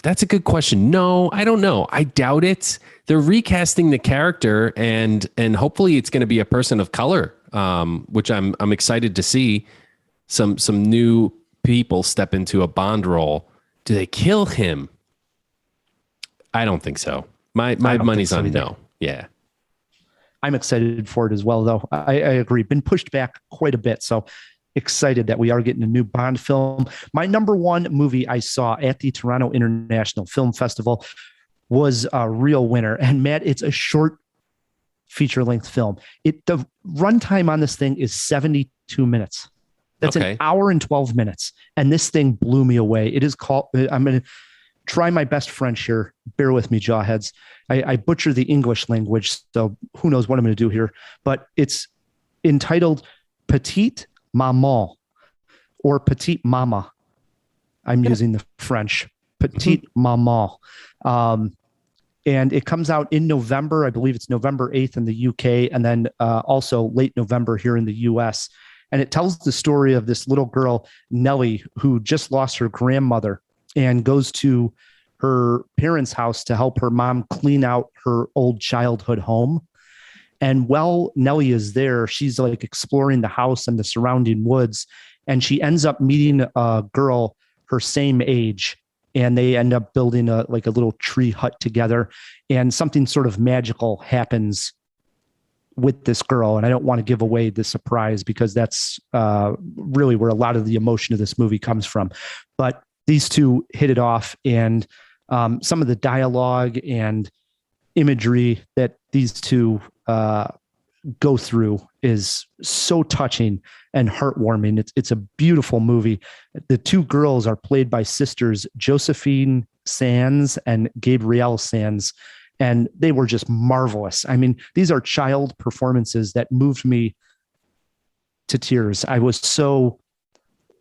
That's a good question. No, I don't know. I doubt it. They're recasting the character, and hopefully it's going to be a person of color, which I'm excited to see. Some new people step into a Bond role. Do they kill him? I don't think so. My money's on no. Yeah.
I'm excited for it as well, though. I agree. Been pushed back quite a bit, so excited that we are getting a new Bond film. My number one movie I saw at the Toronto International Film Festival was a real winner. And Matt, it's a short feature-length film. The runtime on this thing is 72 minutes. That's an hour and 12 minutes. And this thing blew me away. It is called, I'm going to try my best French here. Bear with me, jawheads. I butcher the English language, so who knows what I'm going to do here. But it's entitled Petite Maman or Petite Mama. I'm using the French. Petite Maman. And it comes out in November. I believe it's November 8th in the UK, and then also late November here in the US. And it tells the story of this little girl, Nellie, who just lost her grandmother and goes to her parents' house to help her mom clean out her old childhood home. And while Nellie is there, she's like exploring the house and the surrounding woods. And she ends up meeting a girl her same age. And they end up building a little tree hut together. And something sort of magical happens with this girl. And I don't want to give away the surprise because that's really where a lot of the emotion of this movie comes from. But these two hit it off, and some of the dialogue and imagery that these two go through is so touching and heartwarming. It's a beautiful movie. The two girls are played by sisters Josephine Sands and Gabrielle Sands, and they were just marvelous. I mean, these are child performances that moved me to tears. I was so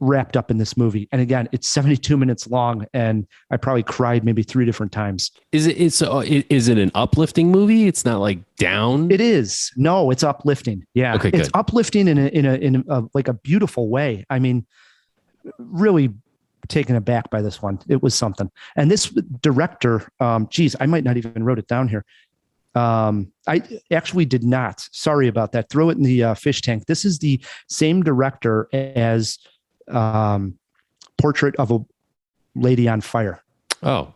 wrapped up in this movie. And again, it's 72 minutes long, and I probably cried maybe 3 different times. Is
it an uplifting movie? It's not like down?
It is. No, it's uplifting. Yeah. Okay, it's uplifting in a beautiful way. I mean, really taken aback by this one. It was something. And this director, I might not even wrote it down here. I actually did not. Sorry about that. Throw it in the fish tank. This is the same director as Portrait of a Lady on Fire.
Oh.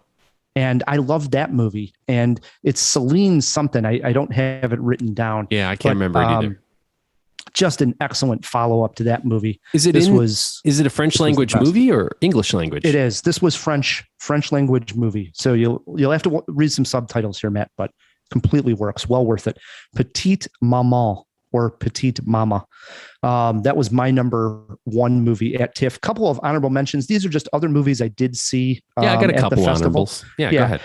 And I love that movie. And it's Celine something. I don't have it written down.
Yeah, I can't remember it either.
Just an excellent follow-up to that movie.
Is it a French language movie or English language?
It is. This was French language movie. So you'll have to read some subtitles here, Matt, but completely works. Well worth it. Petite Maman or Petite Mama. That was my number one movie at TIFF. Couple of honorable mentions. These are just other movies I did see.
I got a couple honorables. Yeah, go ahead.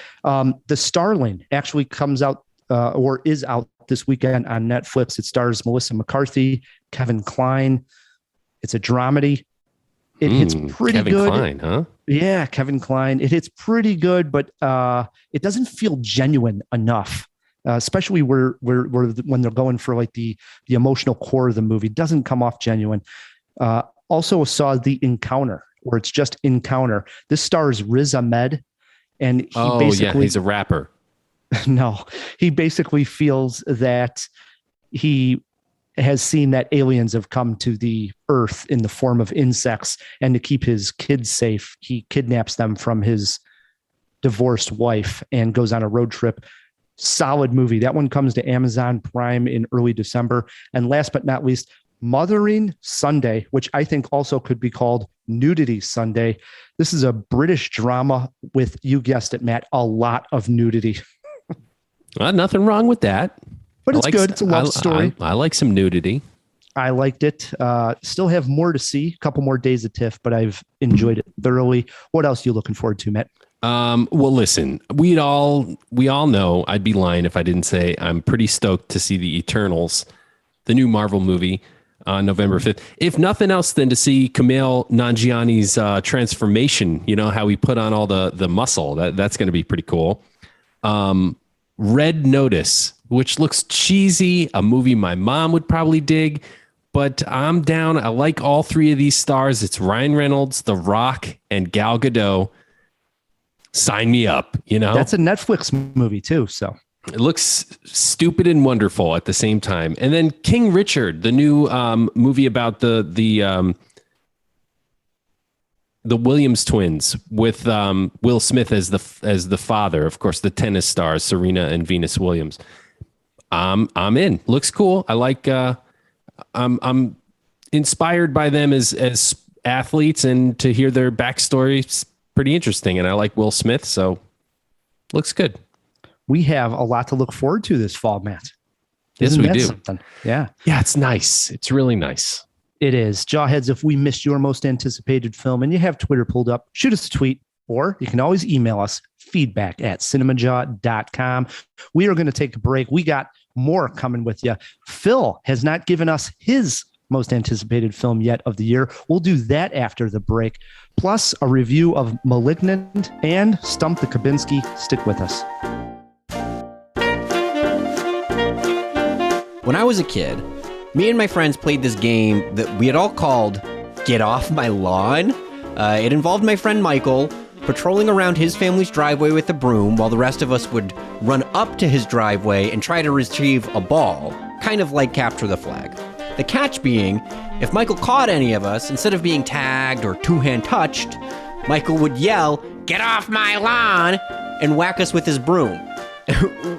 The Starling actually comes out or is out this weekend on Netflix. It stars Melissa McCarthy, Kevin Kline. It's a dramedy. It hits pretty
Kevin
good.
Kline, huh?
Yeah, Kevin Kline. It hits pretty good, but it doesn't feel genuine enough. Especially where when they're going for like the emotional core of the movie, doesn't come off genuine. Also saw The Encounter, where it's just Encounter. This stars Riz Ahmed, and
he's a rapper.
No, he basically feels that he has seen that aliens have come to the earth in the form of insects, and to keep his kids safe, he kidnaps them from his divorced wife and goes on a road trip Solid movie. That one comes to Amazon Prime in early December. And last but not least, Mothering Sunday, which I think also could be called Nudity Sunday. This is a British drama with, you guessed it, Matt, a lot of nudity.
Well, nothing wrong with that.
But it's good. It's a love story.
I like some nudity.
I liked it. Still have more to see. A couple more days of Tiff, but I've enjoyed it thoroughly. What else are you looking forward to, Matt?
Well, listen, we all know, I'd be lying if I didn't say I'm pretty stoked to see the Eternals, the new Marvel movie on November 5th. If nothing else than to see Kumail Nanjiani's transformation, you know, how he put on all the muscle. That's going to be pretty cool. Red Notice, which looks cheesy, a movie my mom would probably dig, but I'm down. I like all three of these stars. It's Ryan Reynolds, The Rock, and Gal Gadot. Sign me up, you know?
That's a Netflix movie too, so.
It looks stupid and wonderful at the same time. And then King Richard, the new movie about the Williams twins with Will Smith as the father, of course, the tennis stars Serena and Venus Williams. I'm in. Looks cool. I like. I'm inspired by them as athletes, and to hear their backstory is pretty interesting. And I like Will Smith, so looks good.
We have a lot to look forward to this fall, Matt.
Yes, we do.
Something? Yeah.
Yeah, it's nice. It's really nice.
It is. Jawheads, if we missed your most anticipated film and you have Twitter pulled up, shoot us a tweet, or you can always email us, feedback@cinemajaw.com. We are going to take a break. We got more coming with you. Phil has not given us his most anticipated film yet of the year. We'll do that after the break. Plus a review of Malignant and Stump the Kubinski. Stick with us.
When I was a kid, me and my friends played this game that we had all called Get Off My Lawn. It involved my friend Michael patrolling around his family's driveway with a broom while the rest of us would run up to his driveway and try to retrieve a ball, kind of like Capture the Flag. The catch being, if Michael caught any of us, instead of being tagged or two-hand touched, Michael would yell, "Get off my lawn!" and whack us with his broom.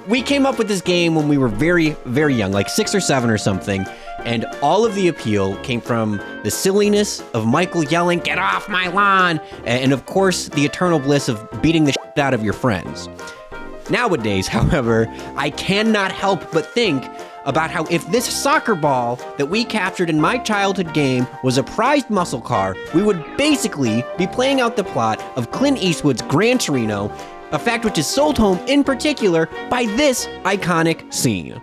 We came up with this game when we were very, very young, like 6 or 7 or something, and all of the appeal came from the silliness of Michael yelling, "Get off my lawn!" and of course, the eternal bliss of beating the shit out of your friends. Nowadays, however, I cannot help but think about how if this soccer ball that we captured in my childhood game was a prized muscle car, we would basically be playing out the plot of Clint Eastwood's Gran Torino, a fact which is sold home in particular by this iconic scene.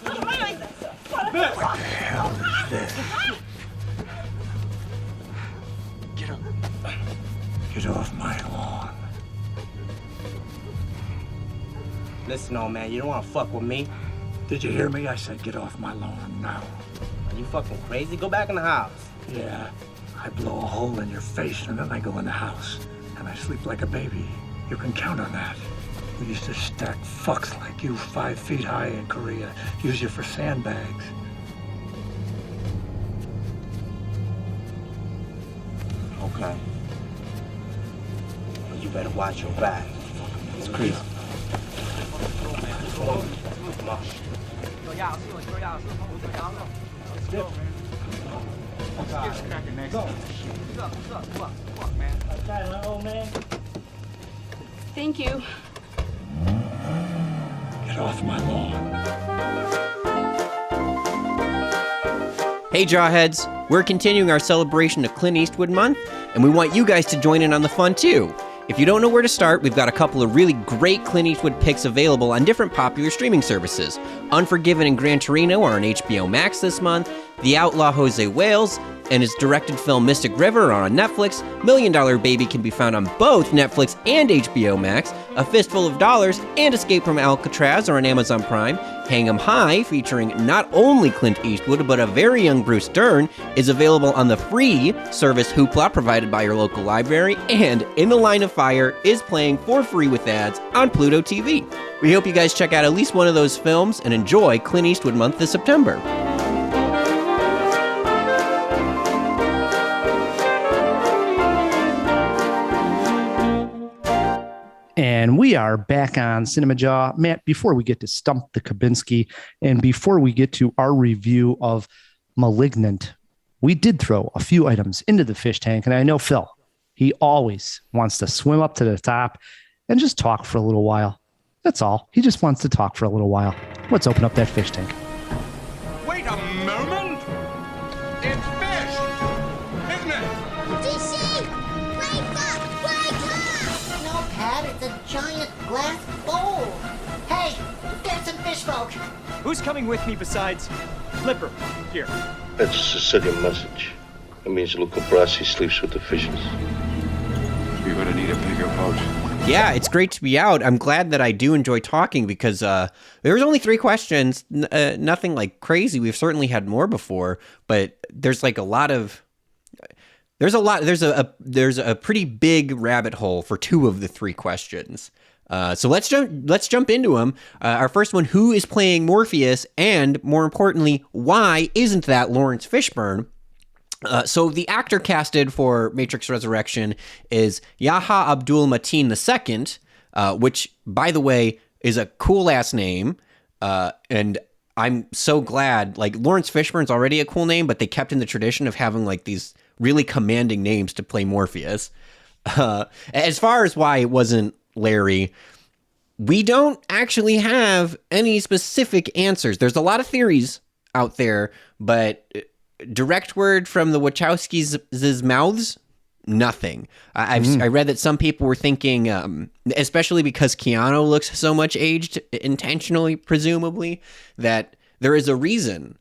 What the hell is this? Get off my lawn.
Listen, old man, you don't want to fuck with me.
Did you hear me? I said get off my lawn now.
Are you fucking crazy? Go back in the house.
Yeah, I blow a hole in your face and then I go in the house. And I sleep like a baby. You can count on that. We used to stack fucks like you 5 feet high in Korea. Use you for sandbags.
Okay. But you better watch your back. It's crazy. Come on.
Thank you.
Get off my lawn.
Hey Jawheads, we're continuing our celebration of Clint Eastwood Month, and we want you guys to join in on the fun too. If you don't know where to start, we've got a couple of really great Clint Eastwood picks available on different popular streaming services. Unforgiven and Gran Torino are on HBO Max this month. The Outlaw Jose Wales and his directed film Mystic River are on Netflix. $1 Million Baby can be found on both Netflix and HBO Max. A Fistful of Dollars and Escape from Alcatraz are on Amazon Prime. Hang 'em High, featuring not only Clint Eastwood, but a very young Bruce Dern, is available on the free service Hoopla provided by your local library. And In the Line of Fire is playing for free with ads on Pluto TV. We hope you guys check out at least one of those films and enjoy Clint Eastwood Month this September.
And we We are back on Cinemajaw. Matt, before we get to Stump the Kubinski and before we get to our review of Malignant, we did throw a few items into the fish tank. And I know Phil, he always wants to swim up to the top and just talk for a little while. That's all. He just wants to talk for a little while. Let's open up that fish tank.
Wait a moment! It's fish! Isn't it?
DC! Wake up! Wake up! No, Pat, it's a giant glass bowl. Hey, get some fish folk.
Who's coming with me besides Flipper? Here.
That's a Sicilian message. It means Luca Brasi sleeps with the fishes.
You're gonna need a bigger boat.
Yeah, it's great to be out. I'm glad that I do enjoy talking because there was only 3 questions, nothing like crazy. We've certainly had more before, but there's like there's a pretty big rabbit hole for 2 of the 3 questions. So let's jump into them. Our first one: who is playing Morpheus, and more importantly, why isn't that Lawrence Fishburne? So the actor casted for Matrix Resurrection is Yahya Abdul-Mateen II, which, by the way, is a cool-ass name. And I'm so glad, like, Lawrence Fishburne's already a cool name, but they kept in the tradition of having, like, these really commanding names to play Morpheus. As far as why it wasn't Larry, we don't actually have any specific answers. There's a lot of theories out there, but direct word from the Wachowskis' mouths, nothing. I read that some people were thinking, especially because Keanu looks so much aged, intentionally, presumably, that there is a reason,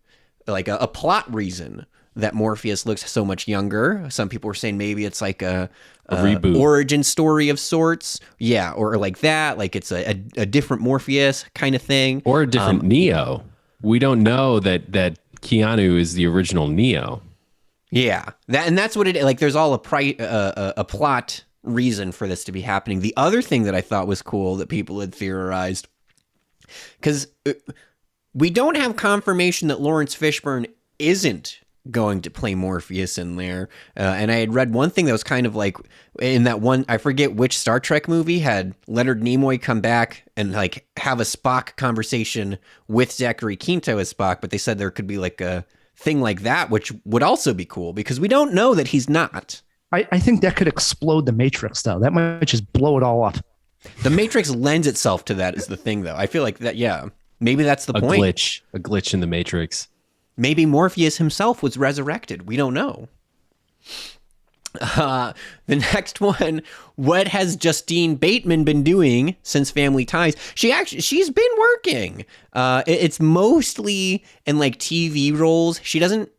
like a plot reason, that Morpheus looks so much younger. Some people were saying maybe it's like a reboot, origin story of sorts. Yeah, or like that, like it's a different Morpheus kind of thing.
Or a different Neo. We don't know that Keanu is the original Neo.
Yeah, that's what it is. Like, there's all a plot reason for this to be happening. The other thing that I thought was cool that people had theorized, because we don't have confirmation that Lawrence Fishburne isn't going to play Morpheus in there. And I had read one thing that was kind of like, in that one, I forget which Star Trek movie, had Leonard Nimoy come back and like have a Spock conversation with Zachary Quinto as Spock, but they said there could be like a thing like that, which would also be cool because we don't know that he's not.
I think that could explode the Matrix, though. That might just blow it all up.
The Matrix lends itself to that, is the thing, though. I feel like that, yeah, maybe that's the point.
A glitch in the Matrix.
Maybe Morpheus himself was resurrected. We don't know. The next one: what has Justine Bateman been doing since Family Ties? She's been working. It's mostly in like TV roles. She hasn't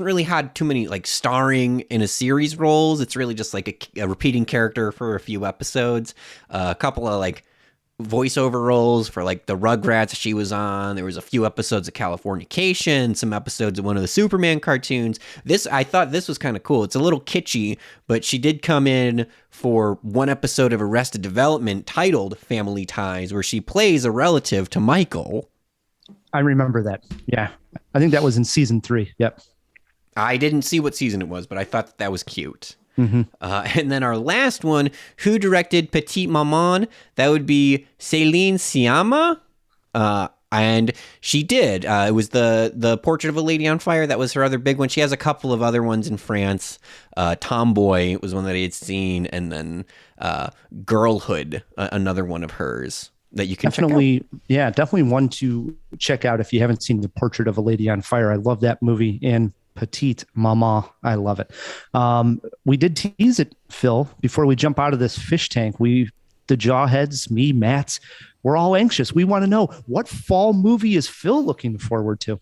really had too many like starring in a series roles. It's really just like a repeating character for a few episodes. A couple of like voiceover roles for like the Rugrats she was on. There was a few episodes of Californication, some episodes of one of the Superman cartoons. I thought this was kind of cool. It's a little kitschy, but she did come in for one episode of Arrested Development titled Family Ties, where she plays a relative to Michael.
I remember that. Yeah. I think that was in season 3. Yep.
I didn't see what season it was, but I thought that was cute.
Mm-hmm.
And then our last one: who directed Petite Maman? That would be Céline Sciamma. And she did. It was the Portrait of a Lady on Fire. That was her other big one. She has a couple of other ones in France. Tomboy was one that I had seen. And then Girlhood, another one of hers that you can check out.
Yeah, definitely one to check out if you haven't seen The Portrait of a Lady on Fire. I love that movie. And Petite Mama, I love it. We did tease it, Phil, before we jump out of this fish tank. The Jawheads, me, Matt, we're all anxious. We want to know, what fall movie is Phil looking forward to?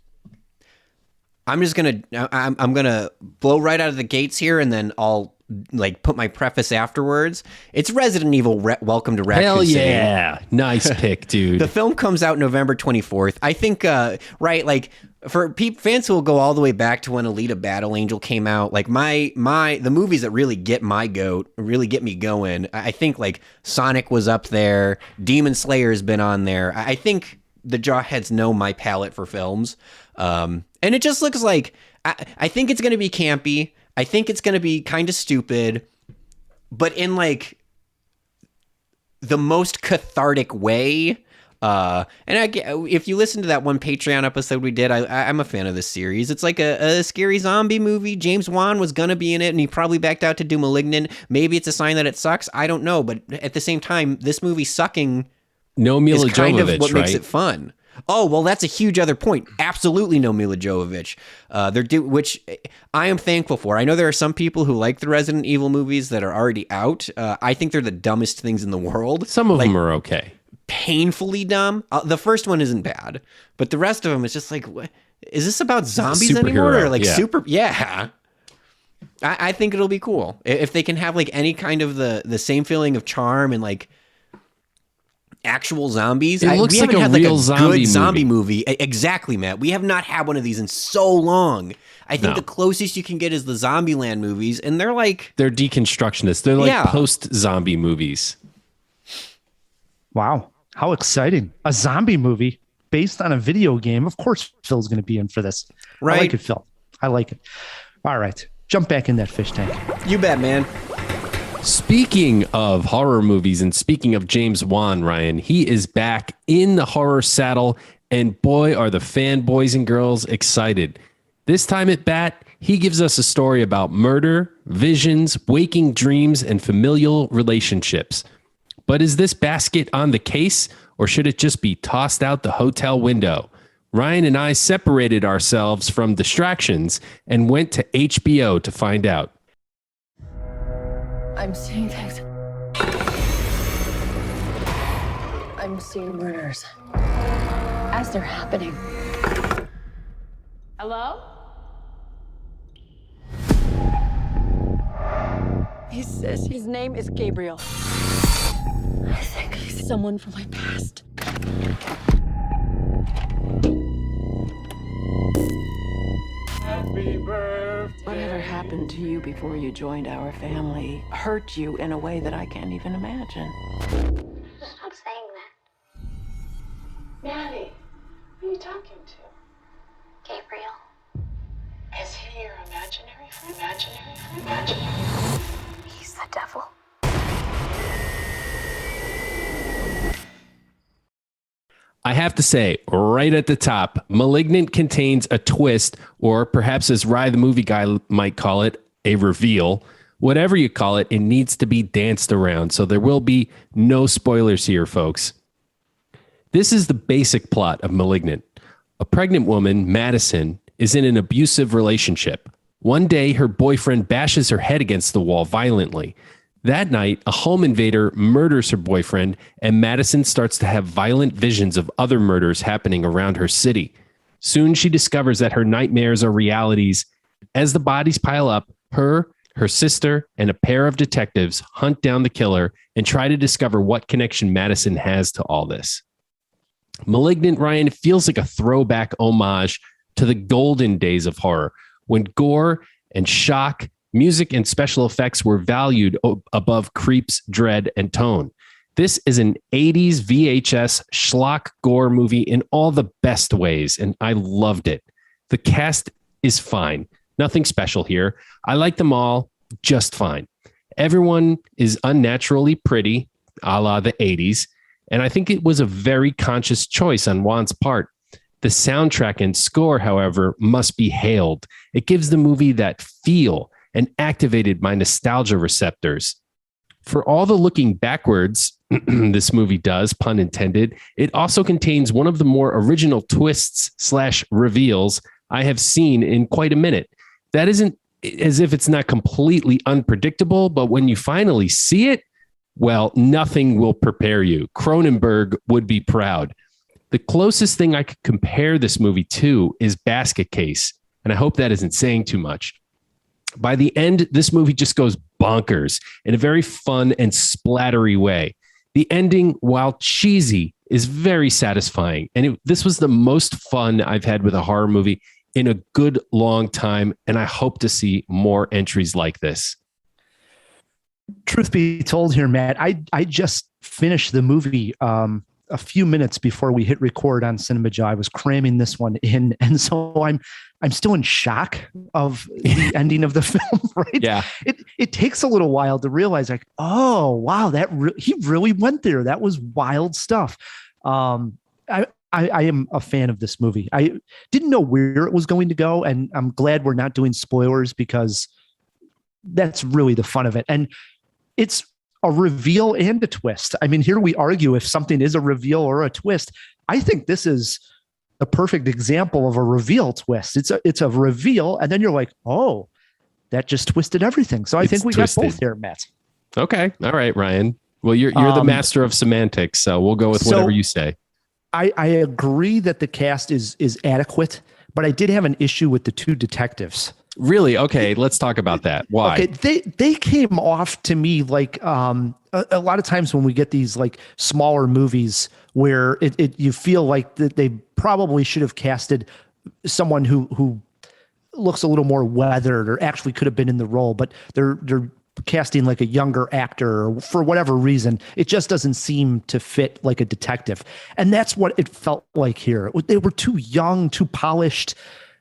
I'm gonna blow right out of the gates here, and then I'll like put my preface afterwards. It's Resident Evil Welcome to Raccoon
Hell
City.
yeah. Nice pick, dude.
The film comes out November 24th. I think, right, like for fans who will go all the way back to when Alita Battle Angel came out, like the movies that really get my goat, really get me going, I think like Sonic was up there, Demon Slayer has been on there. I think the Jawheads know my palette for films. And it just looks like, I think it's going to be campy. I think it's going to be kind of stupid, but in like the most cathartic way. If you listen to that one Patreon episode we did, I'm a fan of this series. It's like a scary zombie movie. James Wan was gonna be in it, and he probably backed out to do Malignant. Maybe it's a sign that it sucks. I don't know, but at the same time, this movie sucking
no Mila
is kind of
Jovovich,
what makes
right?
it fun. Oh, well, that's a huge other point. Absolutely no Mila Jovovich. Which I am thankful for. I know there are some people who like the Resident Evil movies that are already out. I think they're the dumbest things in the world.
Some of them are okay.
Painfully dumb. The first one isn't bad, but the rest of them is just like, what? Is this about zombies anymore? Or like super? Yeah. I think it'll be cool if they can have like any kind of the same feeling of charm and like actual zombies.
It looks like a real
zombie movie. Exactly, Matt. We have not had one of these in so long. I think the closest you can get is the Zombieland movies, and they're
deconstructionists. They're like post-zombie movies.
Wow. How exciting. A zombie movie based on a video game. Of course, Phil's going to be in for this.
Right.
I like it, Phil. I like it. All right. Jump back in that fish tank.
You bet, man.
Speaking of horror movies and speaking of James Wan, Ryan, he is back in the horror saddle, and boy, are the fanboys and girls excited. This time at Bat, he gives us a story about murder, visions, waking dreams, and familial relationships. But is this basket on the case, or should it just be tossed out the hotel window? Ryan and I separated ourselves from distractions and went to HBO to find out.
I'm seeing things. I'm seeing murders as they're happening. Hello? He says his name is Gabriel. I think he's someone from my past.
Happy birthday.
Whatever happened to you before you joined our family hurt you in a way that I can't even imagine.
Stop saying that.
Maddie, who are you talking to?
Gabriel.
Is he your imaginary friend? Imaginary?
He's the devil.
I have to say, right at the top, Malignant contains a twist, or perhaps as Rye the movie guy might call it, a reveal. Whatever you call it, it needs to be danced around, so there will be no spoilers here, folks. This is the basic plot of Malignant. A pregnant woman, Madison, is in an abusive relationship. One day, her boyfriend bashes her head against the wall violently. That night, a home invader murders her boyfriend, and Madison starts to have violent visions of other murders happening around her city. Soon, she discovers that her nightmares are realities. As the bodies pile up, her sister, and a pair of detectives hunt down the killer and try to discover what connection Madison has to all this. Malignant, Ryan, feels like a throwback homage to the golden days of horror, when gore and shock, music and special effects were valued above creeps, dread, and tone. This is an 80s VHS schlock gore movie in all the best ways, and I loved it. The cast is fine. Nothing special here. I like them all just fine. Everyone is unnaturally pretty, a la the 80s, and I think it was a very conscious choice on Wan's part. The soundtrack and score, however, must be hailed. It gives the movie that feel and activated my nostalgia receptors. For all the looking backwards this movie does, pun intended, it also contains one of the more original twists / reveals I have seen in quite a minute. That isn't as if it's not completely unpredictable, but when you finally see it, well, nothing will prepare you. Cronenberg would be proud. The closest thing I could compare this movie to is Basket Case, and I hope that isn't saying too much. By the end, this movie just goes bonkers in a very fun and splattery way. The ending, while cheesy, is very satisfying. And this was the most fun I've had with a horror movie in a good long time. And I hope to see more entries like this.
Truth be told here, Matt, I just finished the movie a few minutes before we hit record on Cinemajaw. I was cramming this one in. And so I'm still in shock of the ending of the film, right?
Yeah.
it takes a little while to realize like, oh, wow, he really went there. That was wild stuff. I am a fan of this movie. I didn't know where it was going to go, and I'm glad we're not doing spoilers because that's really the fun of it. And it's a reveal and a twist. I mean, here we argue if something is a reveal or a twist. I think this is a perfect example of a reveal twist. It's a reveal, and then you're like, oh, that just twisted everything. So I think we got both here, Matt.
Okay. All right, Ryan. Well, you're the master of semantics, so we'll go with whatever you say.
I agree that the cast is adequate, but I did have an issue with the two detectives.
Really? Okay, let's talk about that. Why?
Okay, they came off to me like a lot of times when we get these like smaller movies where you feel like that they probably should have casted someone who looks a little more weathered or actually could have been in the role, but they're casting like a younger actor or for whatever reason. It just doesn't seem to fit like a detective. And that's what it felt like here. They were too young, too polished.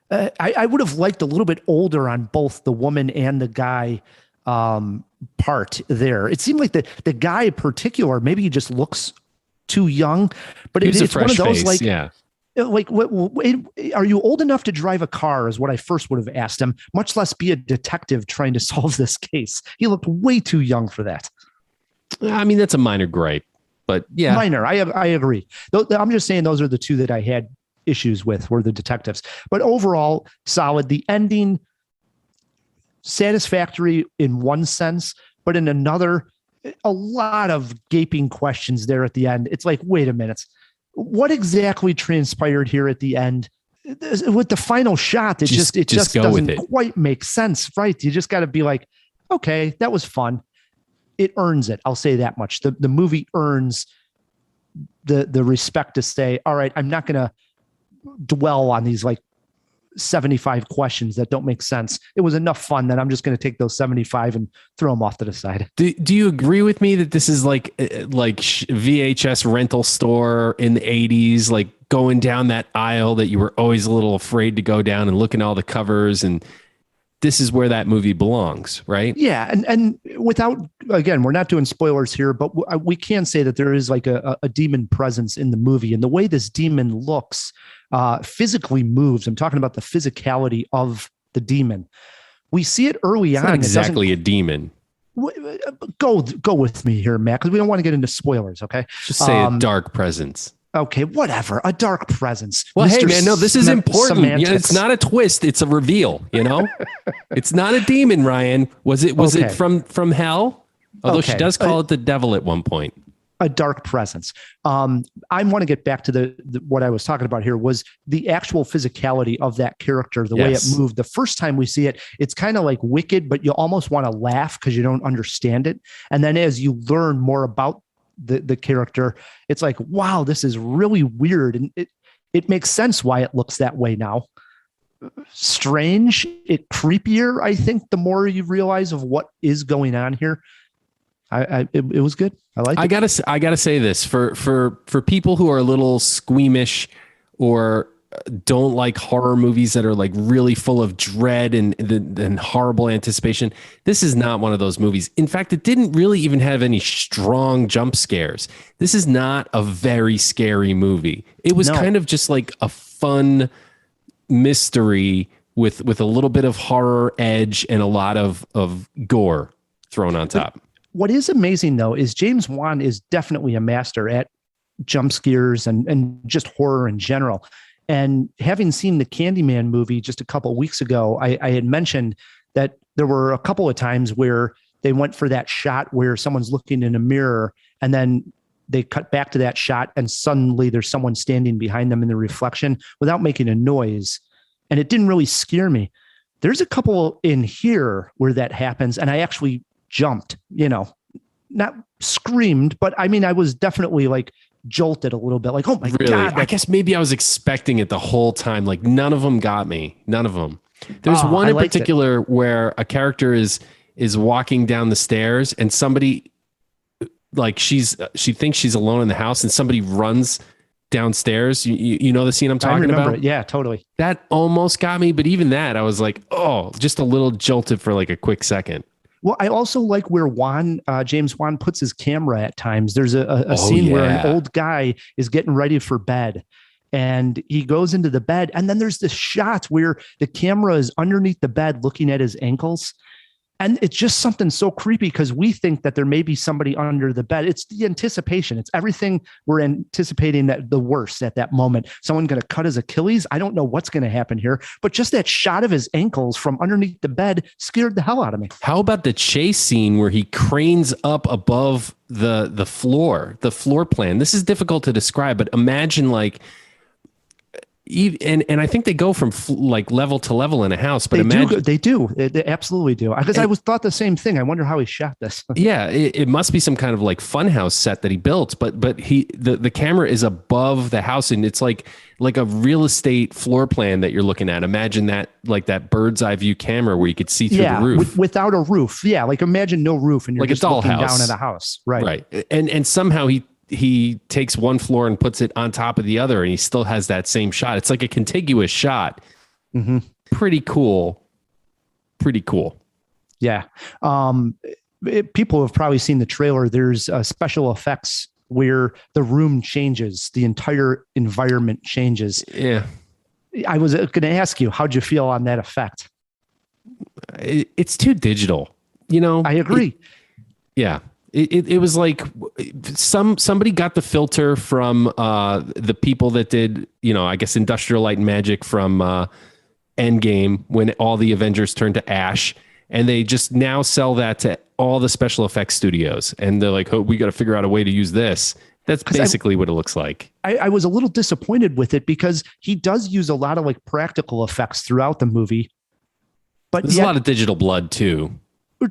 I would have liked a little bit older on both the woman and the guy part there. It seemed like the guy in particular, maybe he just looks too young, but it's one of those face, like,
yeah.
Like, are you old enough to drive a car is what I first would have asked him, much less be a detective trying to solve this case. He looked way too young for that.
I mean, that's a minor gripe, but yeah.
Minor. I agree. I'm just saying those are the two that I had issues with were the detectives, but overall solid. The ending satisfactory in one sense, but in another, a lot of gaping questions there at the end. It's like, wait a minute. What exactly transpired here at the end with the final shot? It just doesn't quite make sense, right? You just got to be like, okay, that was fun. It earns it. I'll say that much. The movie earns the respect to say, all right, I'm not going to dwell on these like 75 questions that don't make sense. It was enough fun that I'm just going to take those 75 and throw them off to the side.
Do you agree with me that this is like VHS rental store in the 80s, like going down that aisle that you were always a little afraid to go down and look at all the covers, and this is where that movie belongs, right?
Yeah. And without, again, we're not doing spoilers here, but we can say that there is like a demon presence in the movie, and the way this demon looks, physically moves. I'm talking about the physicality of the demon. We see it early on.
Not exactly a demon.
Go with me here, Matt, because we don't want to get into spoilers. Okay.
Just say a dark presence.
Okay, whatever. A dark presence.
Well, Mr. Hey, man, no, this is important. Yeah, it's not a twist. It's a reveal, you know? It's not a demon, Ryan. Was it from hell? Although she does call it the devil at one point.
A dark presence. I want to get back to the what I was talking about here was the actual physicality of that character, the way it moved. The first time we see it, it's kind of like Wicked, but you almost want to laugh because you don't understand it. And then as you learn more about the character, it's like, wow, this is really weird. And it makes sense why it looks that way now. Strange, creepier, I think, the more you realize of what is going on here. It was good. I like it.
I gotta say this for people who are a little squeamish or don't like horror movies that are like really full of dread and horrible anticipation. This is not one of those movies. In fact, it didn't really even have any strong jump scares. This is not a very scary movie. It was kind of just like a fun mystery with a little bit of horror edge and a lot of gore thrown on top.
What is amazing, though, is James Wan is definitely a master at jump scares and just horror in general. And having seen the Candyman movie just a couple of weeks ago, I had mentioned that there were a couple of times where they went for that shot where someone's looking in a mirror and then they cut back to that shot and suddenly there's someone standing behind them in the reflection without making a noise. And it didn't really scare me. There's a couple in here where that happens and I actually jumped, not screamed, but I mean, I was definitely like jolted a little bit, like, oh my God.
I guess maybe I was expecting it the whole time. Like none of them got me. None of them. There's one in particular where a character is walking down the stairs and somebody like she thinks she's alone in the house and somebody runs downstairs. You know the scene I'm talking about?
It. Yeah, totally.
That almost got me. But even that, I was like, oh, just a little jolted for like a quick second.
Well, I also like where James Wan puts his camera at times. There's a scene where an old guy is getting ready for bed and he goes into the bed. And then there's this shot where the camera is underneath the bed looking at his ankles. And it's just something so creepy because we think that there may be somebody under the bed. It's the anticipation. It's everything we're anticipating, that the worst at that moment. Someone going to cut his Achilles. I don't know what's going to happen here, but just that shot of his ankles from underneath the bed scared the hell out of me.
How about the chase scene where he cranes up above the floor plan? This is difficult to describe, but imagine like, and I think they go from like level to level in a house, but
they do. They absolutely do. Because I thought the same thing. I wonder how he shot this.
Yeah, it must be some kind of like funhouse set that he built, but the camera is above the house, and it's like a real estate floor plan that you're looking at. Imagine that, like that bird's eye view camera where you could see through the roof
without a roof. Yeah, like imagine no roof and you're
like
just looking down at a house. Right.
And somehow he takes one floor and puts it on top of the other, and he still has that same shot. It's like a contiguous shot.
Mm-hmm.
Pretty cool.
Yeah. People have probably seen the trailer. There's special effects where the room changes. The entire environment changes.
Yeah.
I was going to ask you, how'd you feel on that effect?
It's too digital,
I agree.
It was like somebody got the filter from the people that did, I guess Industrial Light and Magic from Endgame, when all the Avengers turned to ash, and they just now sell that to all the special effects studios. And they're like, oh, we got to figure out a way to use this. That's basically what it looks like.
I was a little disappointed with it because he does use a lot of like practical effects throughout the movie. But
there's a lot of digital blood too.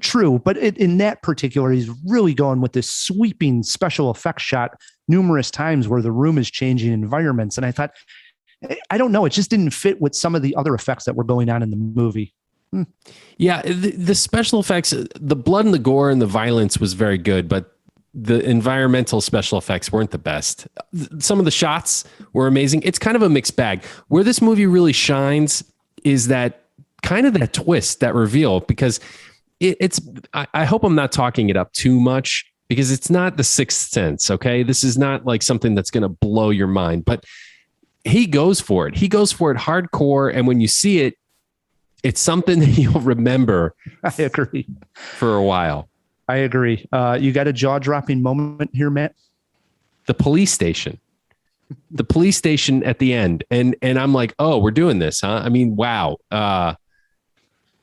True, but in that particular, he's really going with this sweeping special effects shot numerous times where the room is changing environments. And I thought, I don't know, it just didn't fit with some of the other effects that were going on in the movie.
Yeah, the special effects, the blood and the gore and the violence was very good, but the environmental special effects weren't the best. Some of the shots were amazing. It's kind of a mixed bag. Where this movie really shines is that kind of that twist, that reveal, because I hope I'm not talking it up too much, because it's not The Sixth Sense. Okay. This is not like something that's going to blow your mind, but he goes for it. He goes for it hardcore. And when you see it, it's something that you'll remember.
I agree.
For a while.
I agree. You got a jaw-dropping moment here, Matt?
The police station at the end. And I'm like, oh, we're doing this, huh? I mean, wow.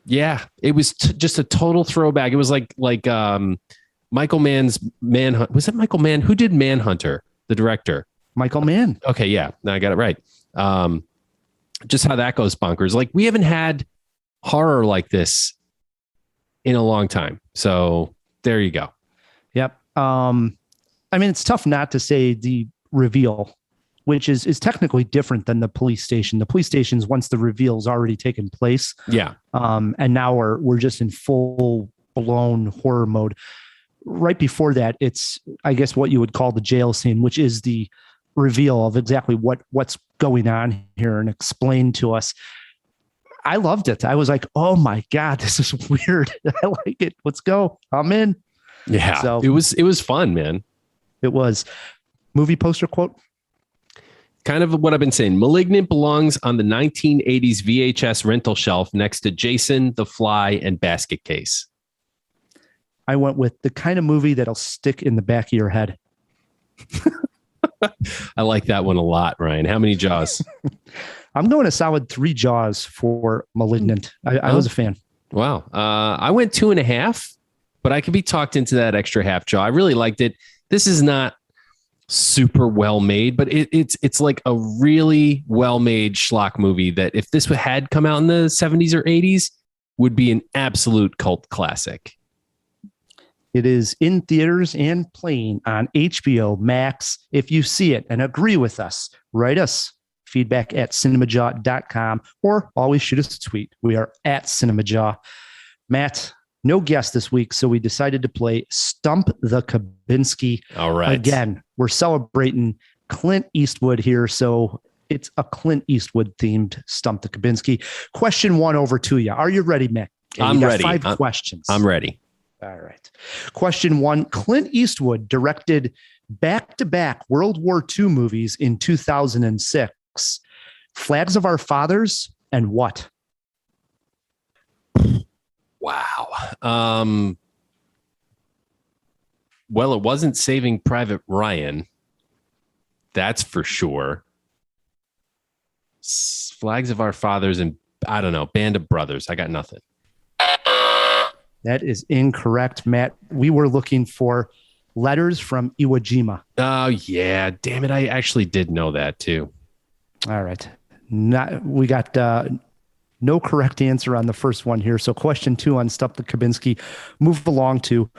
Yeah, it was just a total throwback. It was like Michael Mann's Manhunt. Was it Michael Mann? Who did Manhunter, the director?
Michael Mann.
Okay, yeah. Now I got it right. Just how that goes bonkers. Like, we haven't had horror like this in a long time. So there you go.
Yep. I mean, it's tough not to say the reveal, which is technically different than the police station. The police station's once the reveal's already taken place.
Yeah.
And now we're just in full blown horror mode. Right before that, it's, I guess, what you would call the jail scene, which is the reveal of exactly what's going on here and explained to us. I loved it. I was like, oh my God, this is weird. I like it. Let's go. I'm in.
Yeah. So it was fun, man.
It was. Movie poster quote.
Kind of what I've been saying. Malignant belongs on the 1980s VHS rental shelf next to Jason, The Fly, and Basket Case.
I went with the kind of movie that'll stick in the back of your head.
I like that one a lot, Ryan. How many jaws?
I'm going a solid 3 jaws for Malignant. I was a fan.
Wow. I went 2.5, but I could be talked into that extra half jaw. I really liked it. This is not super well made, but it's like a really well made schlock movie that if this had come out in the 70s or 80s would be an absolute cult classic.
It is in theaters and playing on HBO Max. If you see it and agree with us, write us feedback@cinemajaw.com or always shoot us a tweet. We are @Cinemajaw. Matt, no guest this week, so we decided to play Stump the Kubinski.
All right.
Again, we're celebrating Clint Eastwood here, so it's a Clint Eastwood themed Stump the Kubinski. Question 1 over to you. Are you ready, Matt? Okay,
I'm ready.
5 questions.
I'm ready.
All right. Question 1. Clint Eastwood directed back-to-back World War II movies in 2006. Flags of Our Fathers and what?
Wow. Well, it wasn't Saving Private Ryan. That's for sure. Flags of Our Fathers and, I don't know, Band of Brothers. I got nothing.
That is incorrect, Matt. We were looking for Letters from Iwo Jima.
Oh, yeah. Damn it. I actually did know that, too.
All right. We got no correct answer on the first one here. So question 2 on Stump the Kubinski. Move along to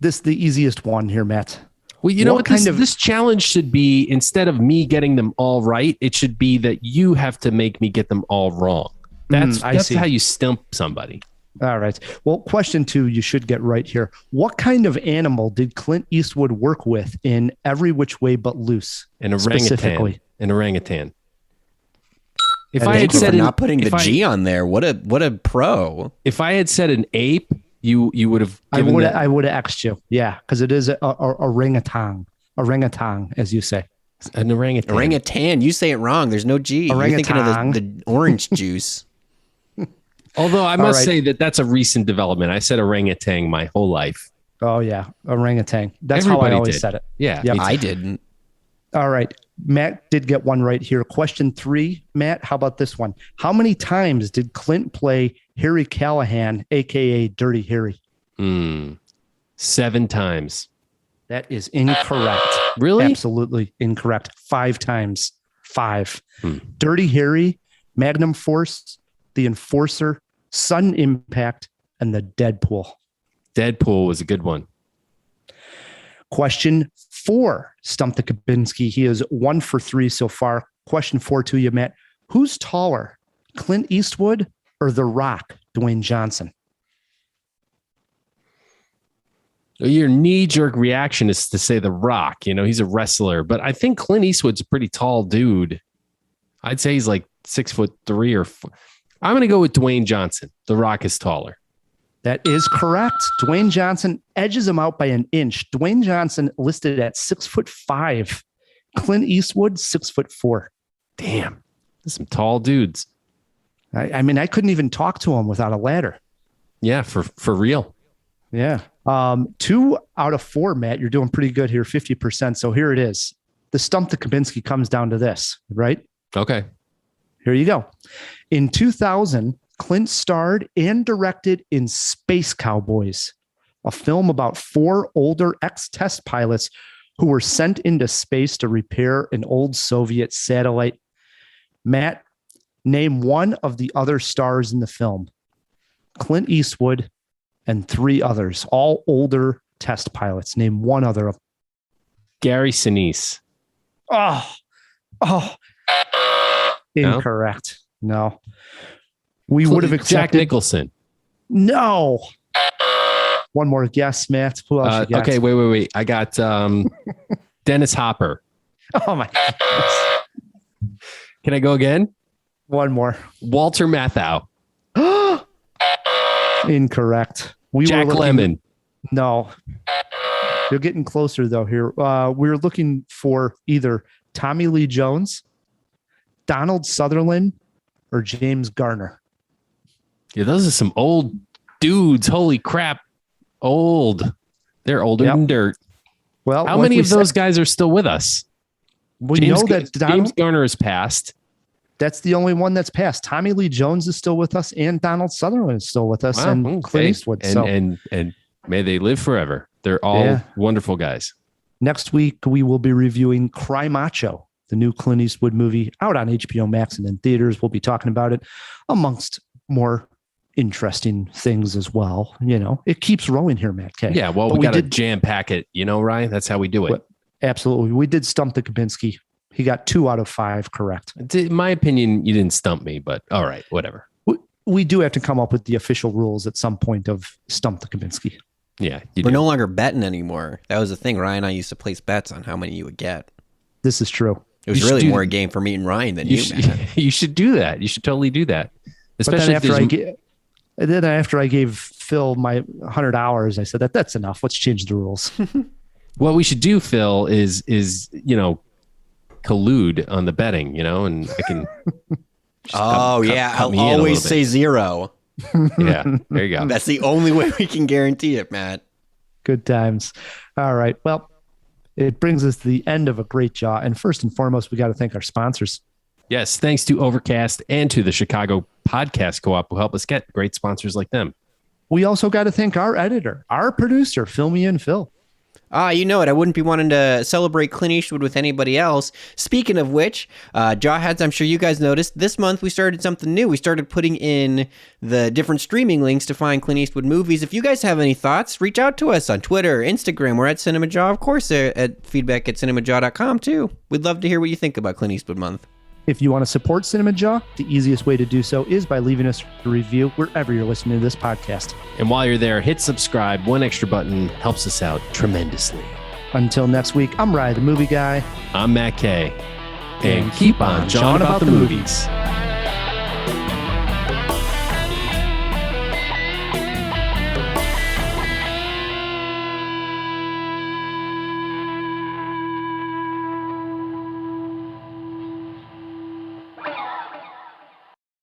the easiest one here, Matt.
Well, you know what this challenge should be, instead of me getting them all right, it should be that you have to make me get them all wrong. That's how you stump somebody.
All right. Well, question 2, you should get right here. What kind of animal did Clint Eastwood work with in Every Which Way But Loose?
An orangutan. An orangutan.
If I had said not putting the G on there, what a pro.
If I had said an ape, you would have.
I would have X'd you. Yeah, because it is a orangutan, as you say.
An orangutan.
Orangutan. You say it wrong. There's no G. You're thinking of the orange juice.
Although I must say that's a recent development. I said orangutan my whole life.
Oh yeah, orangutan. That's how I always said it.
Yeah,
yep.
I didn't.
All right. Matt did get one right here. Question 3, Matt, how about this one? How many times did Clint play Harry Callahan, a.k.a. Dirty Harry?
7 times.
That is incorrect.
Really?
Absolutely incorrect. 5 times. 5. Dirty Harry, Magnum Force, The Enforcer, Sudden Impact, and the Deadpool.
Deadpool was a good one.
Question 4, Stump the Kubinski. He is 1 for 3 so far. Question 4 to you, Matt. Who's taller, Clint Eastwood or The Rock, Dwayne Johnson?
Your knee-jerk reaction is to say The Rock. You know, he's a wrestler, but I think Clint Eastwood's a pretty tall dude. I'd say he's like 6'3" or 4. I'm going to go with Dwayne Johnson. The Rock is taller.
That is correct. Dwayne Johnson edges him out by an inch. Dwayne Johnson listed at 6'5". Clint Eastwood, 6'4".
Damn, there's some tall dudes.
I mean, I couldn't even talk to him without a ladder.
Yeah, for real.
Yeah. 2 out of 4, Matt. You're doing pretty good here, 50%. So here it is. The Stump the Kubinski comes down to this, right?
Okay.
Here you go. In 2000, Clint starred and directed in Space Cowboys, a film about 4 older ex-test pilots who were sent into space to repair an old Soviet satellite. Matt, name one of the other stars in the film. Clint Eastwood and 3 others, all older test pilots. Name one other of them.
Gary Sinise.
Oh, incorrect. No. We would have accepted
Jack Nicholson.
No. One more guess, Matt. Who else you got?
Okay, wait. I got Dennis Hopper.
Oh my goodness.
Can I go again?
One more.
Walter Matthau.
Incorrect.
Jack Lemmon.
No. You're getting closer though here. We were looking for either Tommy Lee Jones, Donald Sutherland, or James Garner.
Yeah, those are some old dudes. Holy crap. Old. They're older than dirt.
Well,
how many of those guys are still with us?
We know that
James Garner has passed.
That's the only one that's passed. Tommy Lee Jones is still with us, and Donald Sutherland is still with us, and Clint Eastwood.
And may they live forever. They're all wonderful guys.
Next week, we will be reviewing Cry Macho, the new Clint Eastwood movie out on HBO Max and in theaters. We'll be talking about it amongst more interesting things as well. You know, it keeps rolling here, Matt K.
Yeah, well, we got to jam pack it, Ryan. That's how we do it.
Absolutely. We did stump the Kubinski. He got 2 out of 5 correct.
In my opinion, you didn't stump me, but all right, whatever.
We do have to come up with the official rules at some point of Stump the Kubinski.
Yeah.
We're no longer betting anymore. That was the thing. Ryan and I used to place bets on how many you would get.
This is true.
It was really more a game for me and Ryan than you.
You should do that. You should totally do that.
Especially after And then after I gave Phil my 100 hours, I said that's enough. Let's change the rules.
What we should do, Phil, is collude on the betting, and I can.
I'll always say 0.
Yeah, there you go.
That's the only way we can guarantee it, Matt.
Good times. All right. Well, it brings us to the end of a great Jaw. And first and foremost, we got to thank our sponsors.
Yes, thanks to Overcast and to the Chicago Podcast Co-op who help us get great sponsors like them.
We also got to thank our editor, our producer, Fill Me In Phil.
You know it. I wouldn't be wanting to celebrate Clint Eastwood with anybody else. Speaking of which, Jawheads, I'm sure you guys noticed, this month we started something new. We started putting in the different streaming links to find Clint Eastwood movies. If you guys have any thoughts, reach out to us on Twitter, Instagram. We're at Cinemajaw, of course, at feedback@cinemajaw.com, too. We'd love to hear what you think about Clint Eastwood month.
If you want to support Cinemajaw, the easiest way to do so is by leaving us a review wherever you're listening to this podcast.
And while you're there, hit subscribe. One extra button helps us out tremendously.
Until next week, I'm Rye, the movie guy.
I'm Matt Kay. And keep on jawing about the movies.